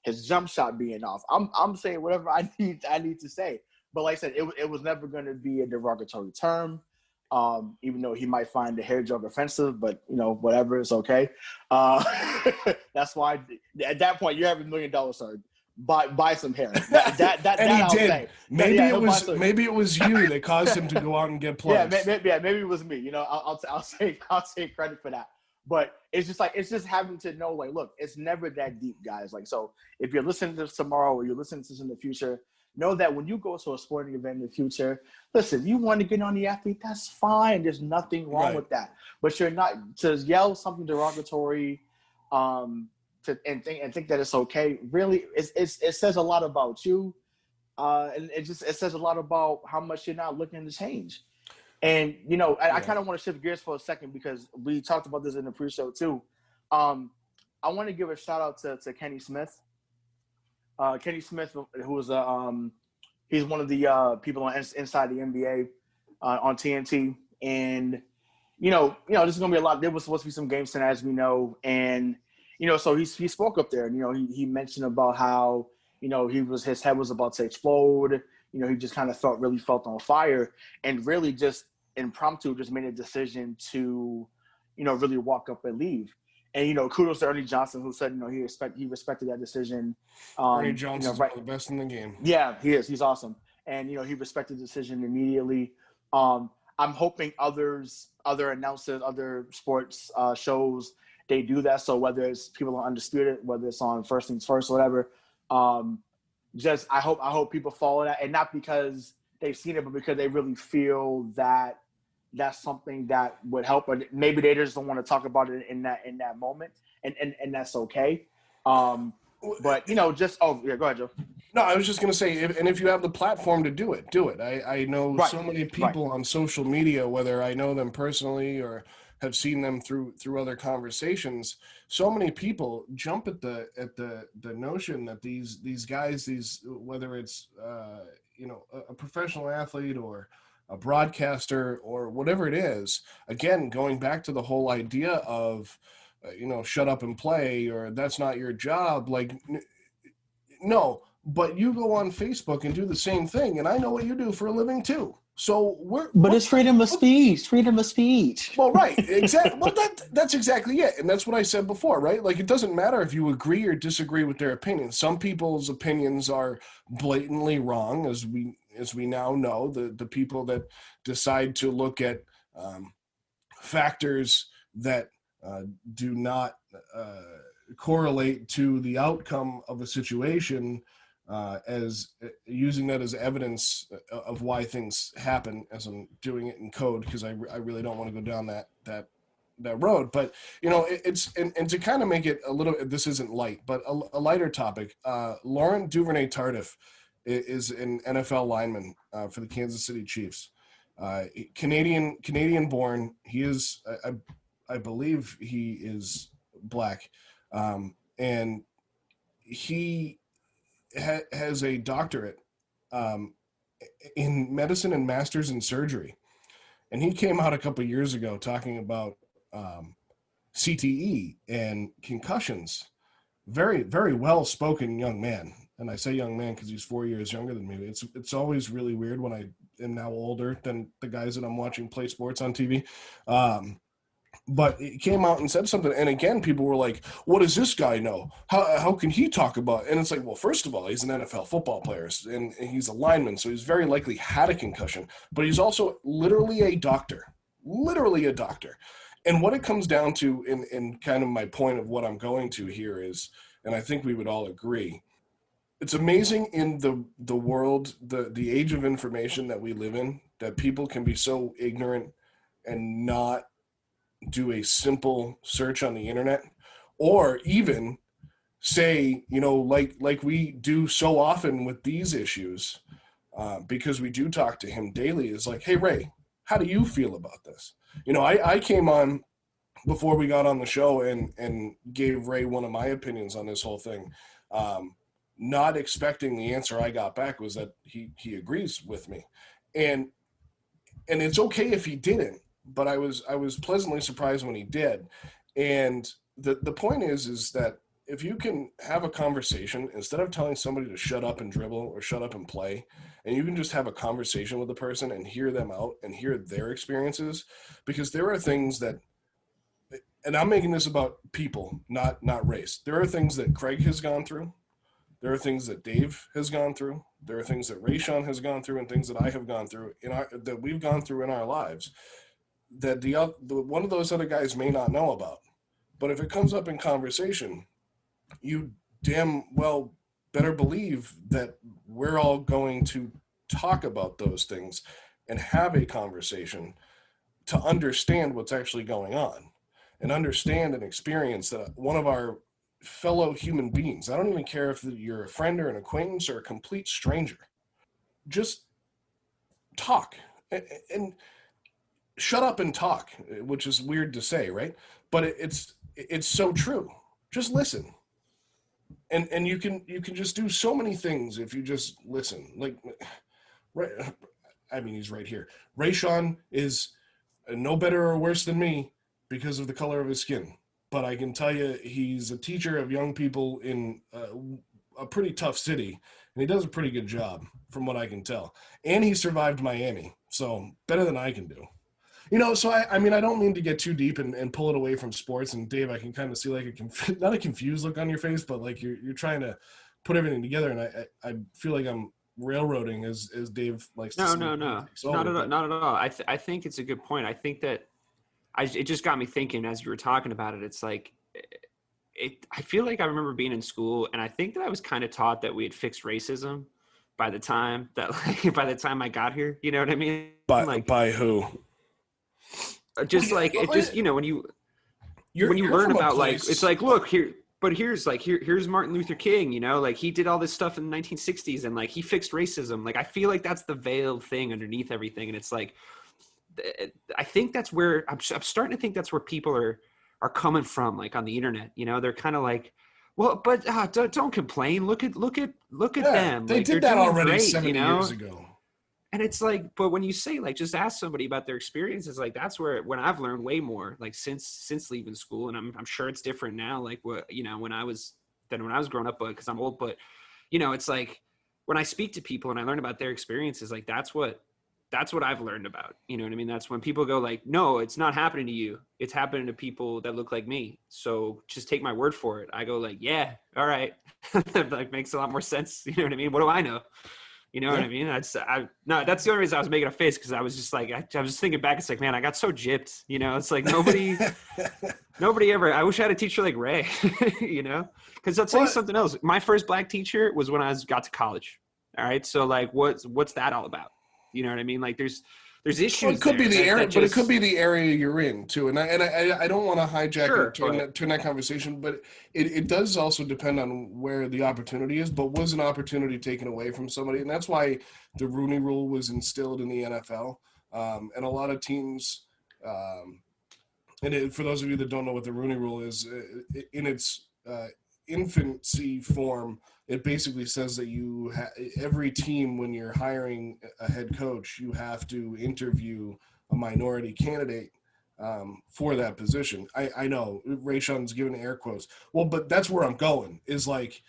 his jump shot being off. I'm saying whatever I need to say. But like I said, it was never going to be a derogatory term. Even though he might find the hair joke offensive, but whatever, it's okay. That's why at that point you have $1 million, sir. Buy some hair. That and he I'll did. Say. Maybe it was you that caused him to go out and get plugs. Maybe it was me. I'll take credit for that. But it's just having to know, like, look, it's never that deep, guys. Like, so if you're listening to this tomorrow or you're listening to this in the future, know that when you go to a sporting event in the future, listen, you want to get on the athlete, that's fine. There's nothing wrong with that. But you're not to yell something derogatory, and think that it's okay. Really, it says a lot about you, and it says a lot about how much you're not looking to change. And I kind of want to shift gears for a second because we talked about this in the pre-show too. I want to give a shout out to Kenny Smith. Kenny Smith, who is he's one of the people inside the NBA on TNT, and this is gonna be a lot. There was supposed to be some games tonight, as we know, and so he spoke up there, and he mentioned about how his head was about to explode. He just kind of felt on fire, and really just impromptu just made a decision to really walk up and leave. And kudos to Ernie Johnson, who said he respected that decision. Ernie Johnson's one of the best in the game. Yeah, he is. He's awesome, and he respected the decision immediately. I'm hoping other announcers, other sports shows, they do that. So whether it's people on Undisputed, whether it's on First Things First or whatever, I hope people follow that, and not because they've seen it, but because they really feel that that's something that would help, or maybe they just don't want to talk about it in that moment, and that's okay. But go ahead, Joe. No, I was just going to say, if you have the platform to do it, do it. I know so many people on social media, whether I know them personally or have seen them through other conversations. So many people jump at the notion that these guys, whether it's a professional athlete or a broadcaster or whatever it is, again, going back to the whole idea of, shut up and play, or that's not your job. Like, no, but you go on Facebook and do the same thing. And I know what you do for a living too. So it's freedom of speech. Well, right. Exactly. Well, that's exactly it. And that's what I said before, right? Like, it doesn't matter if you agree or disagree with their opinions. Some people's opinions are blatantly wrong, as we now know. The people that decide to look at factors that do not correlate to the outcome of a situation, as using that as evidence of why things happen, as I'm doing it in code, because I really don't want to go down that road. But it's and to kind of make it a little, this isn't light, but a lighter topic. Laurent Duvernay-Tardif is an NFL lineman for the Kansas City Chiefs. Canadian born. He is, I believe he is black, and he has a doctorate in medicine and master's in surgery. And he came out a couple of years ago talking about CTE and concussions. Very, very well-spoken young man. And I say young man because he's 4 years younger than me. It's always really weird when I am now older than the guys that I'm watching play sports on TV. But he came out and said something. And again, people were like, what does this guy know? How can he talk about it? And it's like, well, first of all, he's an NFL football player and he's a lineman. So he's very likely had a concussion, but he's also literally a doctor. And what it comes down to in kind of my point of what I'm going to here is, and I think we would all agree, it's amazing in the world, the age of information that we live in, that people can be so ignorant and not do a simple search on the internet, or even say, like we do so often with these issues, because we do talk to him daily, is like, hey, Ray, how do you feel about this? I came on before we got on the show and gave Ray one of my opinions on this whole thing. not expecting the answer I got back was that he agrees with me. And it's okay if he didn't, but I was pleasantly surprised when he did. And the point is that if you can have a conversation, instead of telling somebody to shut up and dribble or shut up and play, and you can just have a conversation with the person and hear them out and hear their experiences, because there are things that, and I'm making this about people, not race. There are things that Craig has gone through. There are things that Dave has gone through. There are things that Rayshawn has gone through, and things that I have gone through that we've gone through in our lives that the one of those other guys may not know about. But if it comes up in conversation, you damn well better believe that we're all going to talk about those things and have a conversation to understand what's actually going on and understand and experience that one of our fellow human beings, I don't even care if you're a friend or an acquaintance or a complete stranger, just talk and shut up and talk, which is weird to say, right? But it's so true. Just listen. And you can just do so many things if you just listen. Like, right, I mean, he's right here. Rayshawn is no better or worse than me because of the color of his skin. But I can tell you he's a teacher of young people in a pretty tough city, and he does a pretty good job from what I can tell. And he survived Miami, so better than I can do. You know, so I mean, I don't mean to get too deep and pull it away from sports. And Dave, I can kind of see like not a confused look on your face, but like you're trying to put everything together. And I feel like I'm railroading, as Dave likes to say. No, not at all. I think it's a good point. I think that it just got me thinking as you were talking about it. It's like, I feel like I remember being in school, and I think that I was kind of taught that we had fixed racism by the time I got here. You know what I mean? By who? Just like it just, you know, when you learn about like, it's like, look here, but here's Martin Luther King, you know, like he did all this stuff in the 1960s and like he fixed racism. Like I feel like that's the veiled thing underneath everything. And it's like, I think that's where I'm starting to think that's where people are coming from, like on the internet, you know, they're kind of like, well, but don't complain. Look at them. They like, did that already great, 70 years ago. And it's like, but when you say like, just ask somebody about their experiences, like that's when I've learned way more, like since leaving school. And I'm sure it's different now. Like what, you know, when I was growing up, but cause I'm old, but you know, it's like when I speak to people and I learn about their experiences, like that's what I've learned about, you know what I mean? That's when people go like, no, it's not happening to you. It's happening to people that look like me. So just take my word for it. I go like, yeah, all right. That like makes a lot more sense. You know what I mean? What do I know? You know what I mean? That's the only reason I was making a face, because I was just like, I was just thinking back. It's like, man, I got so gypped. You know, it's like nobody ever. I wish I had a teacher like Ray. You know, because I'll tell you something else. My first black teacher was when I got to college. All right, so like, what's that all about? You know what I mean? Like, there's issues. Well, it could be the area, but it could be the area you're in too. And I don't want to hijack turn that conversation, but it does also depend on where the opportunity is. But was an opportunity taken away from somebody, and that's why the Rooney Rule was instilled in the NFL, and a lot of teams. For those of you that don't know what the Rooney Rule is, in its infancy form, it basically says that every team, when you're hiring a head coach, you have to interview a minority candidate for that position. I know Rayshawn's giving air quotes. Well, but that's where I'm going, is like,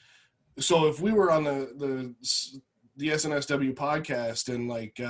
so if we were on the SNSW podcast and like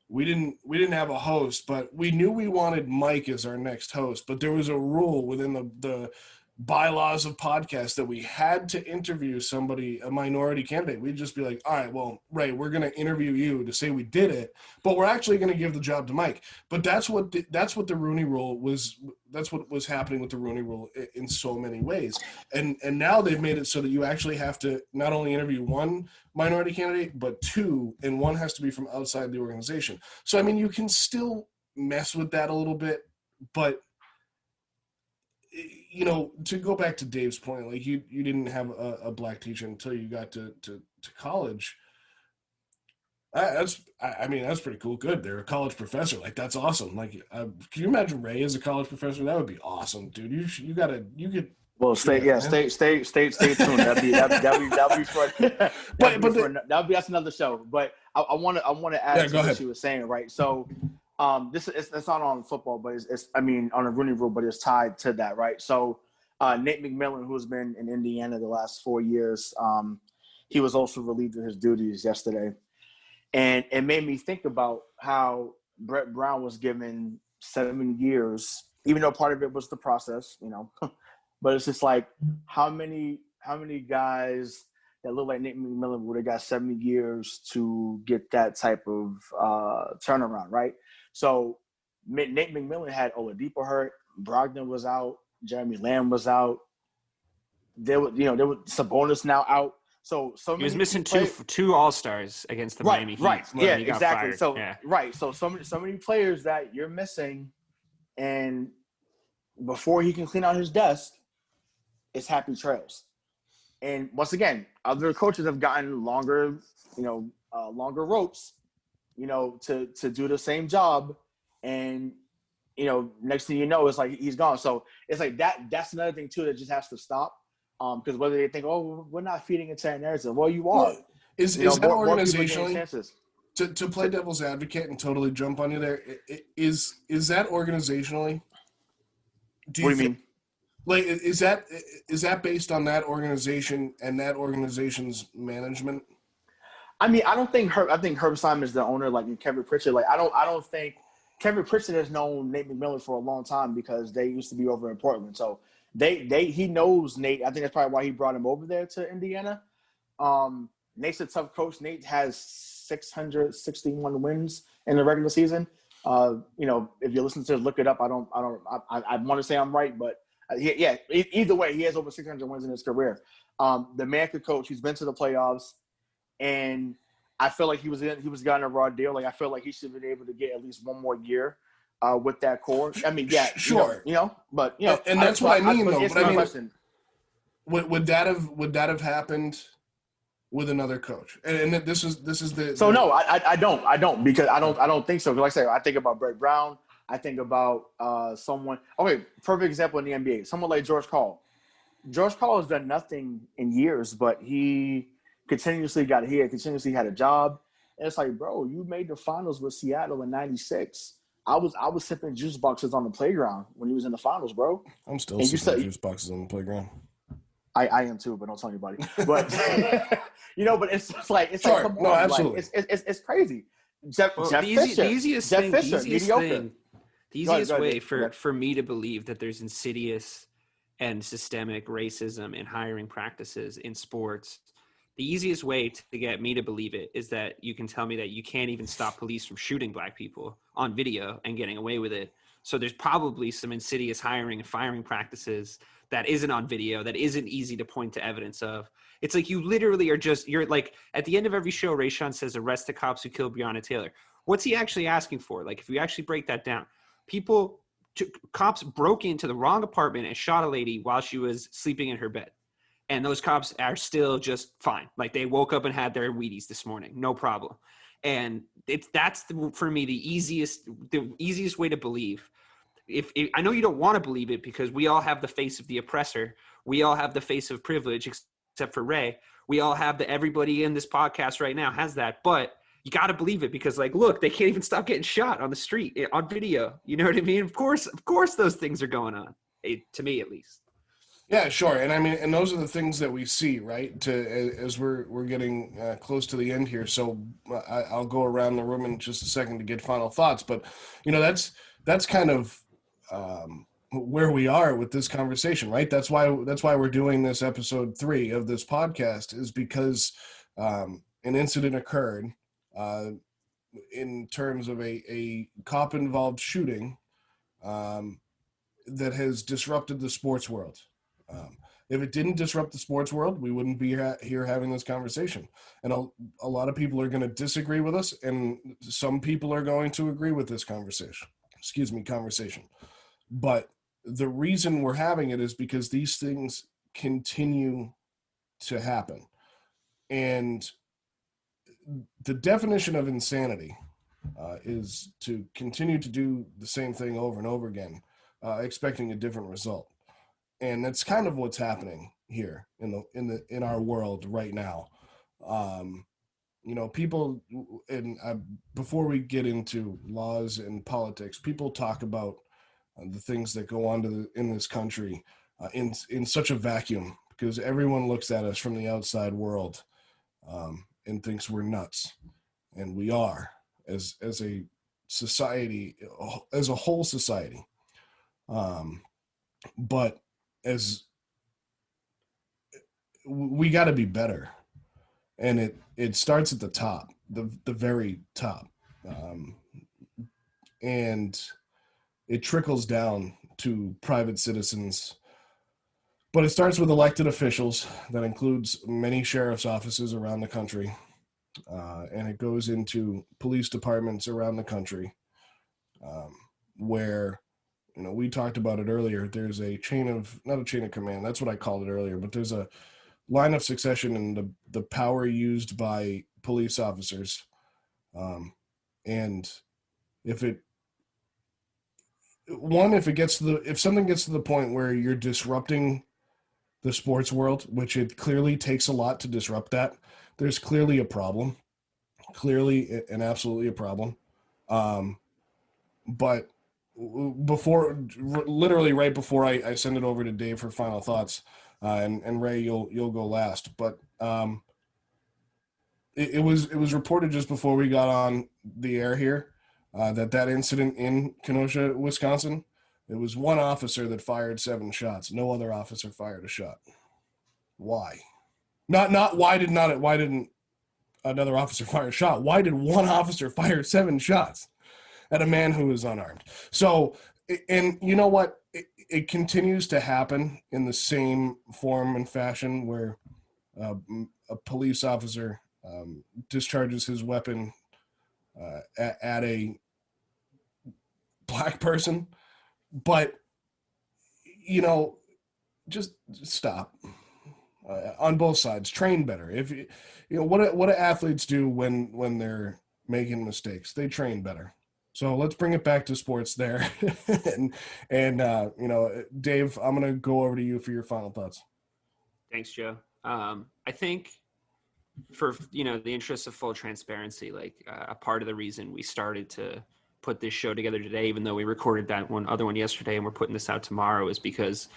we didn't have a host, but we knew we wanted Mike as our next host, but there was a rule within the bylaws of podcasts that we had to interview somebody, a minority candidate. We'd just be like, all right, well, Ray, we're going to interview you to say we did it, but we're actually going to give the job to Mike. But that's what the Rooney Rule was. That's what was happening with the Rooney Rule in so many ways. And now they've made it so that you actually have to not only interview one minority candidate, but two, and one has to be from outside the organization. So, I mean, you can still mess with that a little bit, but you know, to go back to Dave's point, like you didn't have a black teacher until you got to college. That's pretty cool. Good. They're a college professor. Like, that's awesome. Like, can you imagine Ray as a college professor? That would be awesome, dude. You could Well, stay tuned. That'll be for that's another show. But I want to add to what you were saying, right? So, it's not on football, but it's on a Rooney Rule, but it's tied to that, right? So, Nate McMillan, who's been in Indiana the last 4 years, he was also relieved of his duties yesterday, and it made me think about how Brett Brown was given 7 years, even though part of it was the process, But it's just like how many guys that look like Nate McMillan would have got 70 years to get that type of turnaround, right? So Nate McMillan had Oladipo hurt, Brogdon was out, Jeremy Lamb was out. There was Sabonis now out. So he was missing two All-Stars against the Miami Heat. Right, yeah, exactly. Fired. So yeah. Right, so many players that you're missing, and before he can clean out his desk, it's happy trails. And once again, other coaches have gotten longer ropes, to do the same job. And, next thing you know, it's like he's gone. So it's like that's another thing too that just has to stop. Because whether they think, oh, we're not feeding into that narrative. Well, you are. Is that organizationally, to play devil's advocate and totally jump on you there, is that organizationally? What do you mean? Like, is that based on that organization and that organization's management? I think Herb Simon is the owner, like Kevin Pritchard. Like, I don't think Kevin Pritchard has known Nate McMillan for a long time because they used to be over in Portland. So he knows Nate. I think that's probably why he brought him over there to Indiana. Nate's a tough coach. Nate has 661 wins in the regular season. If you listen to it, look it up. I want to say I'm right, but either way, he has over 600 wins in his career. The man could coach. He's been to the playoffs, and I feel like he was gotten a raw deal. Like, I feel like he should have been able to get at least one more year with that core. Sure. But and that's what I mean, though. But would that have happened with another coach? And this is the. So no, I don't because I don't think so. Because like I say, I think about Brett Brown. I think about someone. Okay, perfect example in the NBA. Someone like George Karl. George Karl has done nothing in years, but he continuously had a job. And it's like, bro, you made the finals with Seattle in '96. I was sipping juice boxes on the playground when he was in the finals, bro. I'm still sipping juice boxes on the playground. I am too, but don't tell anybody. But but it's just like it's sure. like, come on, no, absolutely. Like, it's crazy. The easiest way for me to believe that there's insidious and systemic racism in hiring practices in sports, the easiest way to get me to believe it is that you can tell me that you can't even stop police from shooting black people on video and getting away with it. So there's probably some insidious hiring and firing practices that isn't on video, that isn't easy to point to evidence of. It's like you literally you're like, at the end of every show, Rayshawn says, arrest the cops who killed Breonna Taylor. What's he actually asking for? Like, if you actually break that down, cops broke into the wrong apartment and shot a lady while she was sleeping in her bed. And those cops are still just fine. Like, they woke up and had their Wheaties this morning. No problem. And for me, the easiest way to believe. If I know you don't want to believe it because we all have the face of the oppressor. We all have the face of privilege, except for Ray. We all have everybody in this podcast right now has that. But you got to believe it because, like, look, they can't even stop getting shot on the street on video. You know what I mean? Of course, those things are going on, to me at least. Yeah, sure. And I mean, and those are the things that we see, right? As we're getting close to the end here. So I'll go around the room in just a second to get final thoughts. But that's kind of where we are with this conversation, right? That's why we're doing this episode 3 of this podcast, is because an incident occurred in terms of a cop-involved shooting that has disrupted the sports world. If it didn't disrupt the sports world, we wouldn't be here having this conversation. And a lot of people are going to disagree with us, and some people are going to agree with this conversation. But the reason we're having it is because these things continue to happen. And the definition of insanity is to continue to do the same thing over and over again, expecting a different result. And that's kind of what's happening here in our world right now. People, and before we get into laws and politics, people talk about the things that go on in this country in such a vacuum, because everyone looks at us from the outside world and thinks we're nuts, and we are as a society, as a whole society. But as we got to be better, and it starts at the top, the very top, and it trickles down to private citizens. But it starts with elected officials. That includes many sheriff's offices around the country, and it goes into police departments around the country, where, we talked about it earlier. There's not a chain of command. That's what I called it earlier, but there's a line of succession in the power used by police officers. And if something gets to the point where you're disrupting the sports world, which it clearly takes a lot to disrupt that, there's clearly a problem, absolutely a problem. But literally right before I send it over to Dave for final thoughts, and Ray, you'll go last. But it was reported just before we got on the air here that incident in Kenosha, Wisconsin, it was one officer that fired 7 shots. No other officer fired a shot. Why? Not why didn't another officer fire a shot? Why did one officer fire 7 shots at a man who was unarmed? So, and you know what? It continues to happen in the same form and fashion, where a police officer discharges his weapon at a black person. But, just stop. On both sides, train better. If what do athletes do when they're making mistakes? They train better. So let's bring it back to sports there. and Dave, I'm going to go over to you for your final thoughts. Thanks, Joe. I think for, the interest of full transparency, a part of the reason we started to put this show together today, even though we recorded that other one yesterday and we're putting this out tomorrow, is because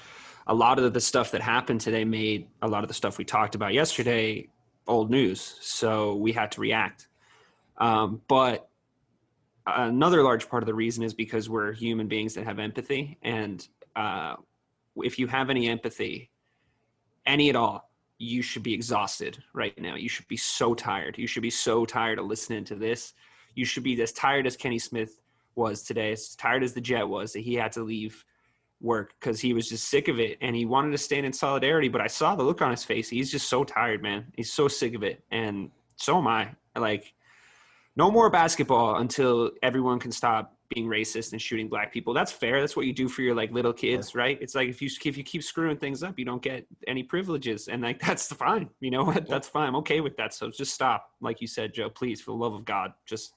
a lot of the stuff that happened today made a lot of the stuff we talked about yesterday old news. So we had to react. But another large part of the reason is because we're human beings that have empathy. And if you have any empathy, any at all, you should be exhausted right now. You should be so tired. You should be so tired of listening to this. You should be as tired as Kenny Smith was today, as tired as the Jet was, that he had to leave work because he was just sick of it and he wanted to stand in solidarity. But I saw the look on his face. He's just so tired, man. He's so sick of it. And so am I. No more basketball until everyone can stop being racist and shooting black people. That's fair. That's what you do for your little kids, right? It's like if you keep screwing things up, you don't get any privileges, and that's fine. You know what? That's fine. I'm okay with that. So just stop, like you said, Joe. Please, for the love of God, just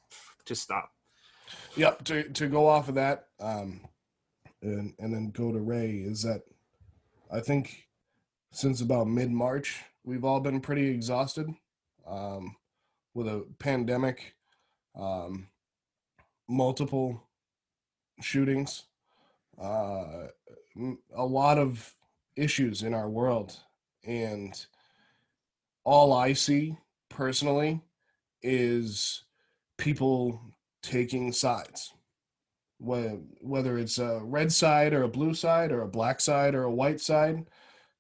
stop. Yep. To go off of that, and then go to Ray, is that I think since about mid-March we've all been pretty exhausted with a pandemic. Multiple shootings, a lot of issues in our world. And all I see personally is people taking sides, whether it's a red side or a blue side or a black side or a white side,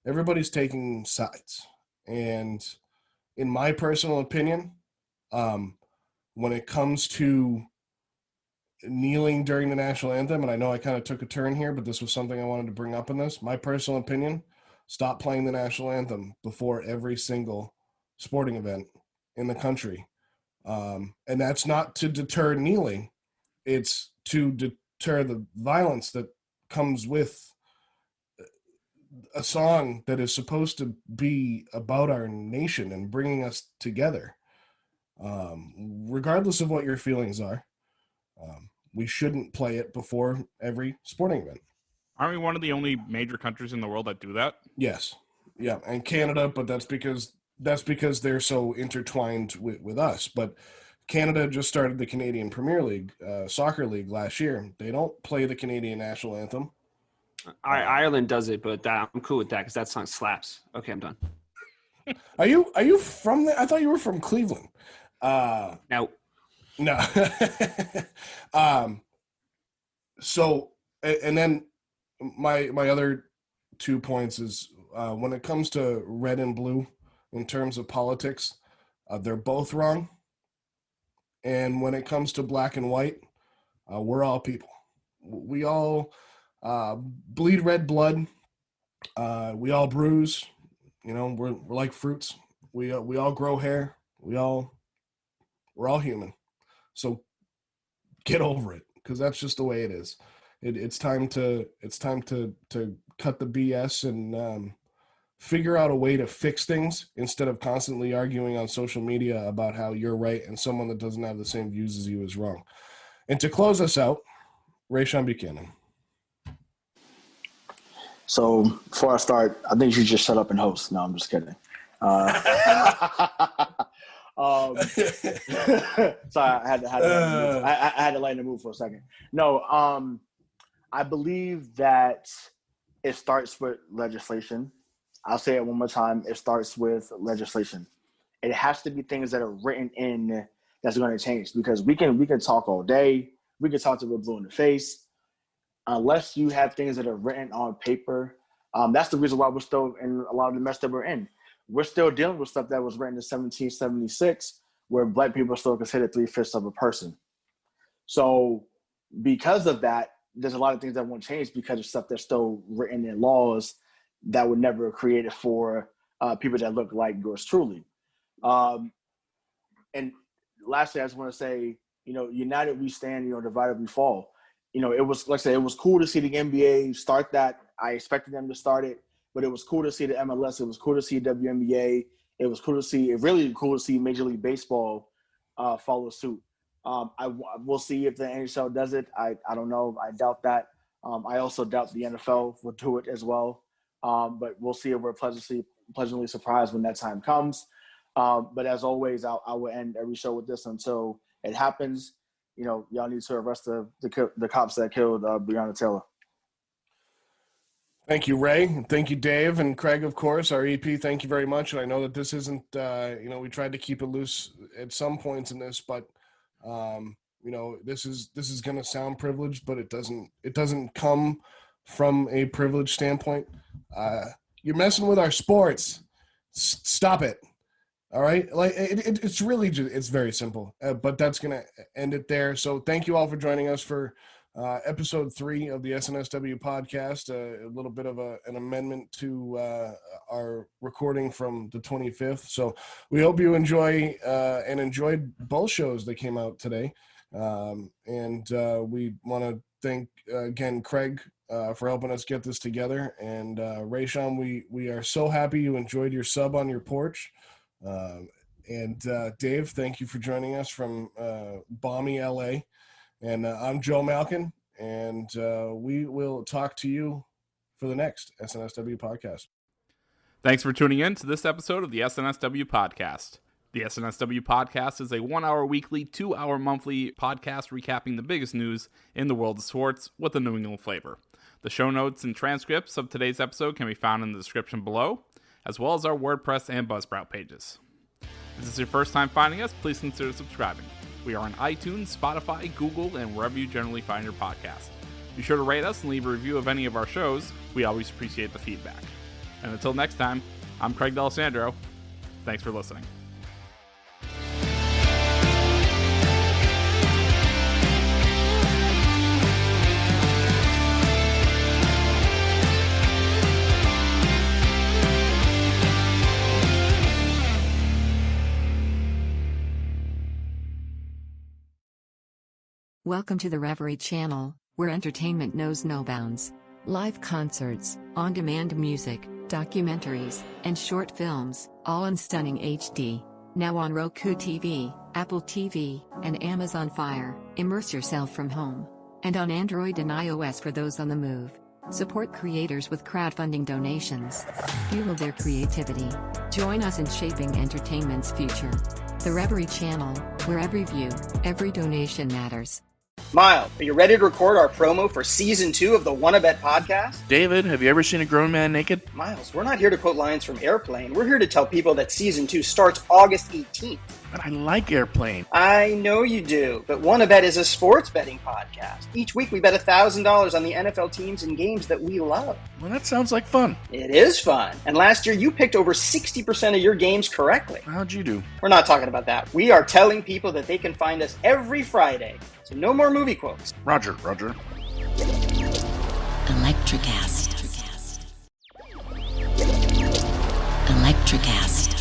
everybody's taking sides. And in my personal opinion, when it comes to kneeling during the national anthem, and I know I kind of took a turn here, but this was something I wanted to bring up in this. My personal opinion, stop playing the national anthem before every single sporting event in the country. And that's not to deter kneeling. It's to deter the violence that comes with a song that is supposed to be about our nation and bringing us together. Regardless of what your feelings are, we shouldn't play it before every sporting event. Aren't we one of the only major countries in the world that do that? Yes. Yeah, and Canada, but that's because they're so intertwined with us. But Canada just started the Canadian Premier League, soccer league last year. They don't play the Canadian national anthem. Ireland does it, but I'm cool with that because that song slaps. Okay, I'm done. Are you from there? I thought you were from Cleveland. No. So, and then my other 2 points is when it comes to red and blue in terms of politics, they're both wrong. And when it comes to black and white, we're all people. We all bleed red blood. We all bruise. You know, we're like fruits. We all grow hair. We're all human. So get over it, because that's just the way it is. It's time to cut the BS and figure out a way to fix things instead of constantly arguing on social media about how you're right and someone that doesn't have the same views as you is wrong. And to close us out, Rayshawn Buchanan. So before I start, I think you should just shut up and host. No, I'm just kidding. Sorry, I had to lighten the mood for a second. No, I believe that it starts with legislation. I'll say it one more time. It starts with legislation. It has to be things that are written in that's going to change, because we can talk all day. We can talk to the blue in the face. Unless you have things that are written on paper, that's the reason why we're still in a lot of the mess that we're in. We're still dealing with stuff that was written in 1776, where black people are still considered 3/5 of a person. So because of that, there's a lot of things that won't change because of stuff that's still written in laws that were never created for people that look like yours truly. And lastly, I just want to say, united we stand, divided we fall. It was, like I said, it was cool to see the NBA start that. I expected them to start it, but it was cool to see the MLS. It was cool to see WNBA. It was really cool to see Major League Baseball follow suit. We'll see if the NHL does it. I don't know. I doubt that. I also doubt the NFL will do it as well. But we'll see if we're pleasantly surprised when that time comes. But as always, I will end every show with this until it happens. Y'all need to arrest the cops that killed Breonna Taylor. Thank you, Ray. Thank you, Dave, and Craig, of course, our EP. Thank you very much. And I know that this isn't, we tried to keep it loose at some points in this, but this is going to sound privileged, but it doesn't come from a privileged standpoint. You're messing with our sports. Stop it. All right. Like it's really just, it's very simple, but that's going to end it there. So thank you all for joining us for episode 3 of the SNSW podcast, a little bit of an amendment to our recording from the 25th. So we hope you enjoyed both shows that came out today. And we want to thank again, Craig, for helping us get this together. And Rayshawn, we are so happy you enjoyed your sub on your porch. And Dave, thank you for joining us from balmy LA. And I'm Joe Malkin, and we will talk to you for the next SNSW podcast. Thanks for tuning in to this episode of the SNSW podcast. The SNSW podcast is a 1-hour weekly, 2-hour monthly podcast recapping the biggest news in the world of sports with a New England flavor. The show notes and transcripts of today's episode can be found in the description below, as well as our WordPress and Buzzsprout pages. If this is your first time finding us, please consider subscribing. We are on iTunes, Spotify, Google, and wherever you generally find your podcast. Be sure to rate us and leave a review of any of our shows. We always appreciate the feedback. And until next time, I'm Craig D'Alessandro. Thanks for listening. Welcome to the Reverie channel, where entertainment knows no bounds. Live concerts, on-demand music, documentaries, and short films, all in stunning HD. Now on Roku TV, Apple TV, and Amazon Fire. Immerse yourself from home. And on Android and iOS for those on the move. Support creators with crowdfunding donations. Fuel their creativity. Join us in shaping entertainment's future. The Reverie Channel, where every view, every donation matters. Miles, are you ready to record our promo for Season 2 of the Wannabet podcast? David, have you ever seen a grown man naked? Miles, we're not here to quote lines from Airplane. We're here to tell people that Season 2 starts August 18th. But I like Airplane. I know you do, but Wannabet is a sports betting podcast. Each week we bet $1,000 on the NFL teams and games that we love. Well, that sounds like fun. It is fun. And last year you picked over 60% of your games correctly. How'd you do? We're not talking about that. We are telling people that they can find us every Friday. So no more movie quotes. Roger. Electricast.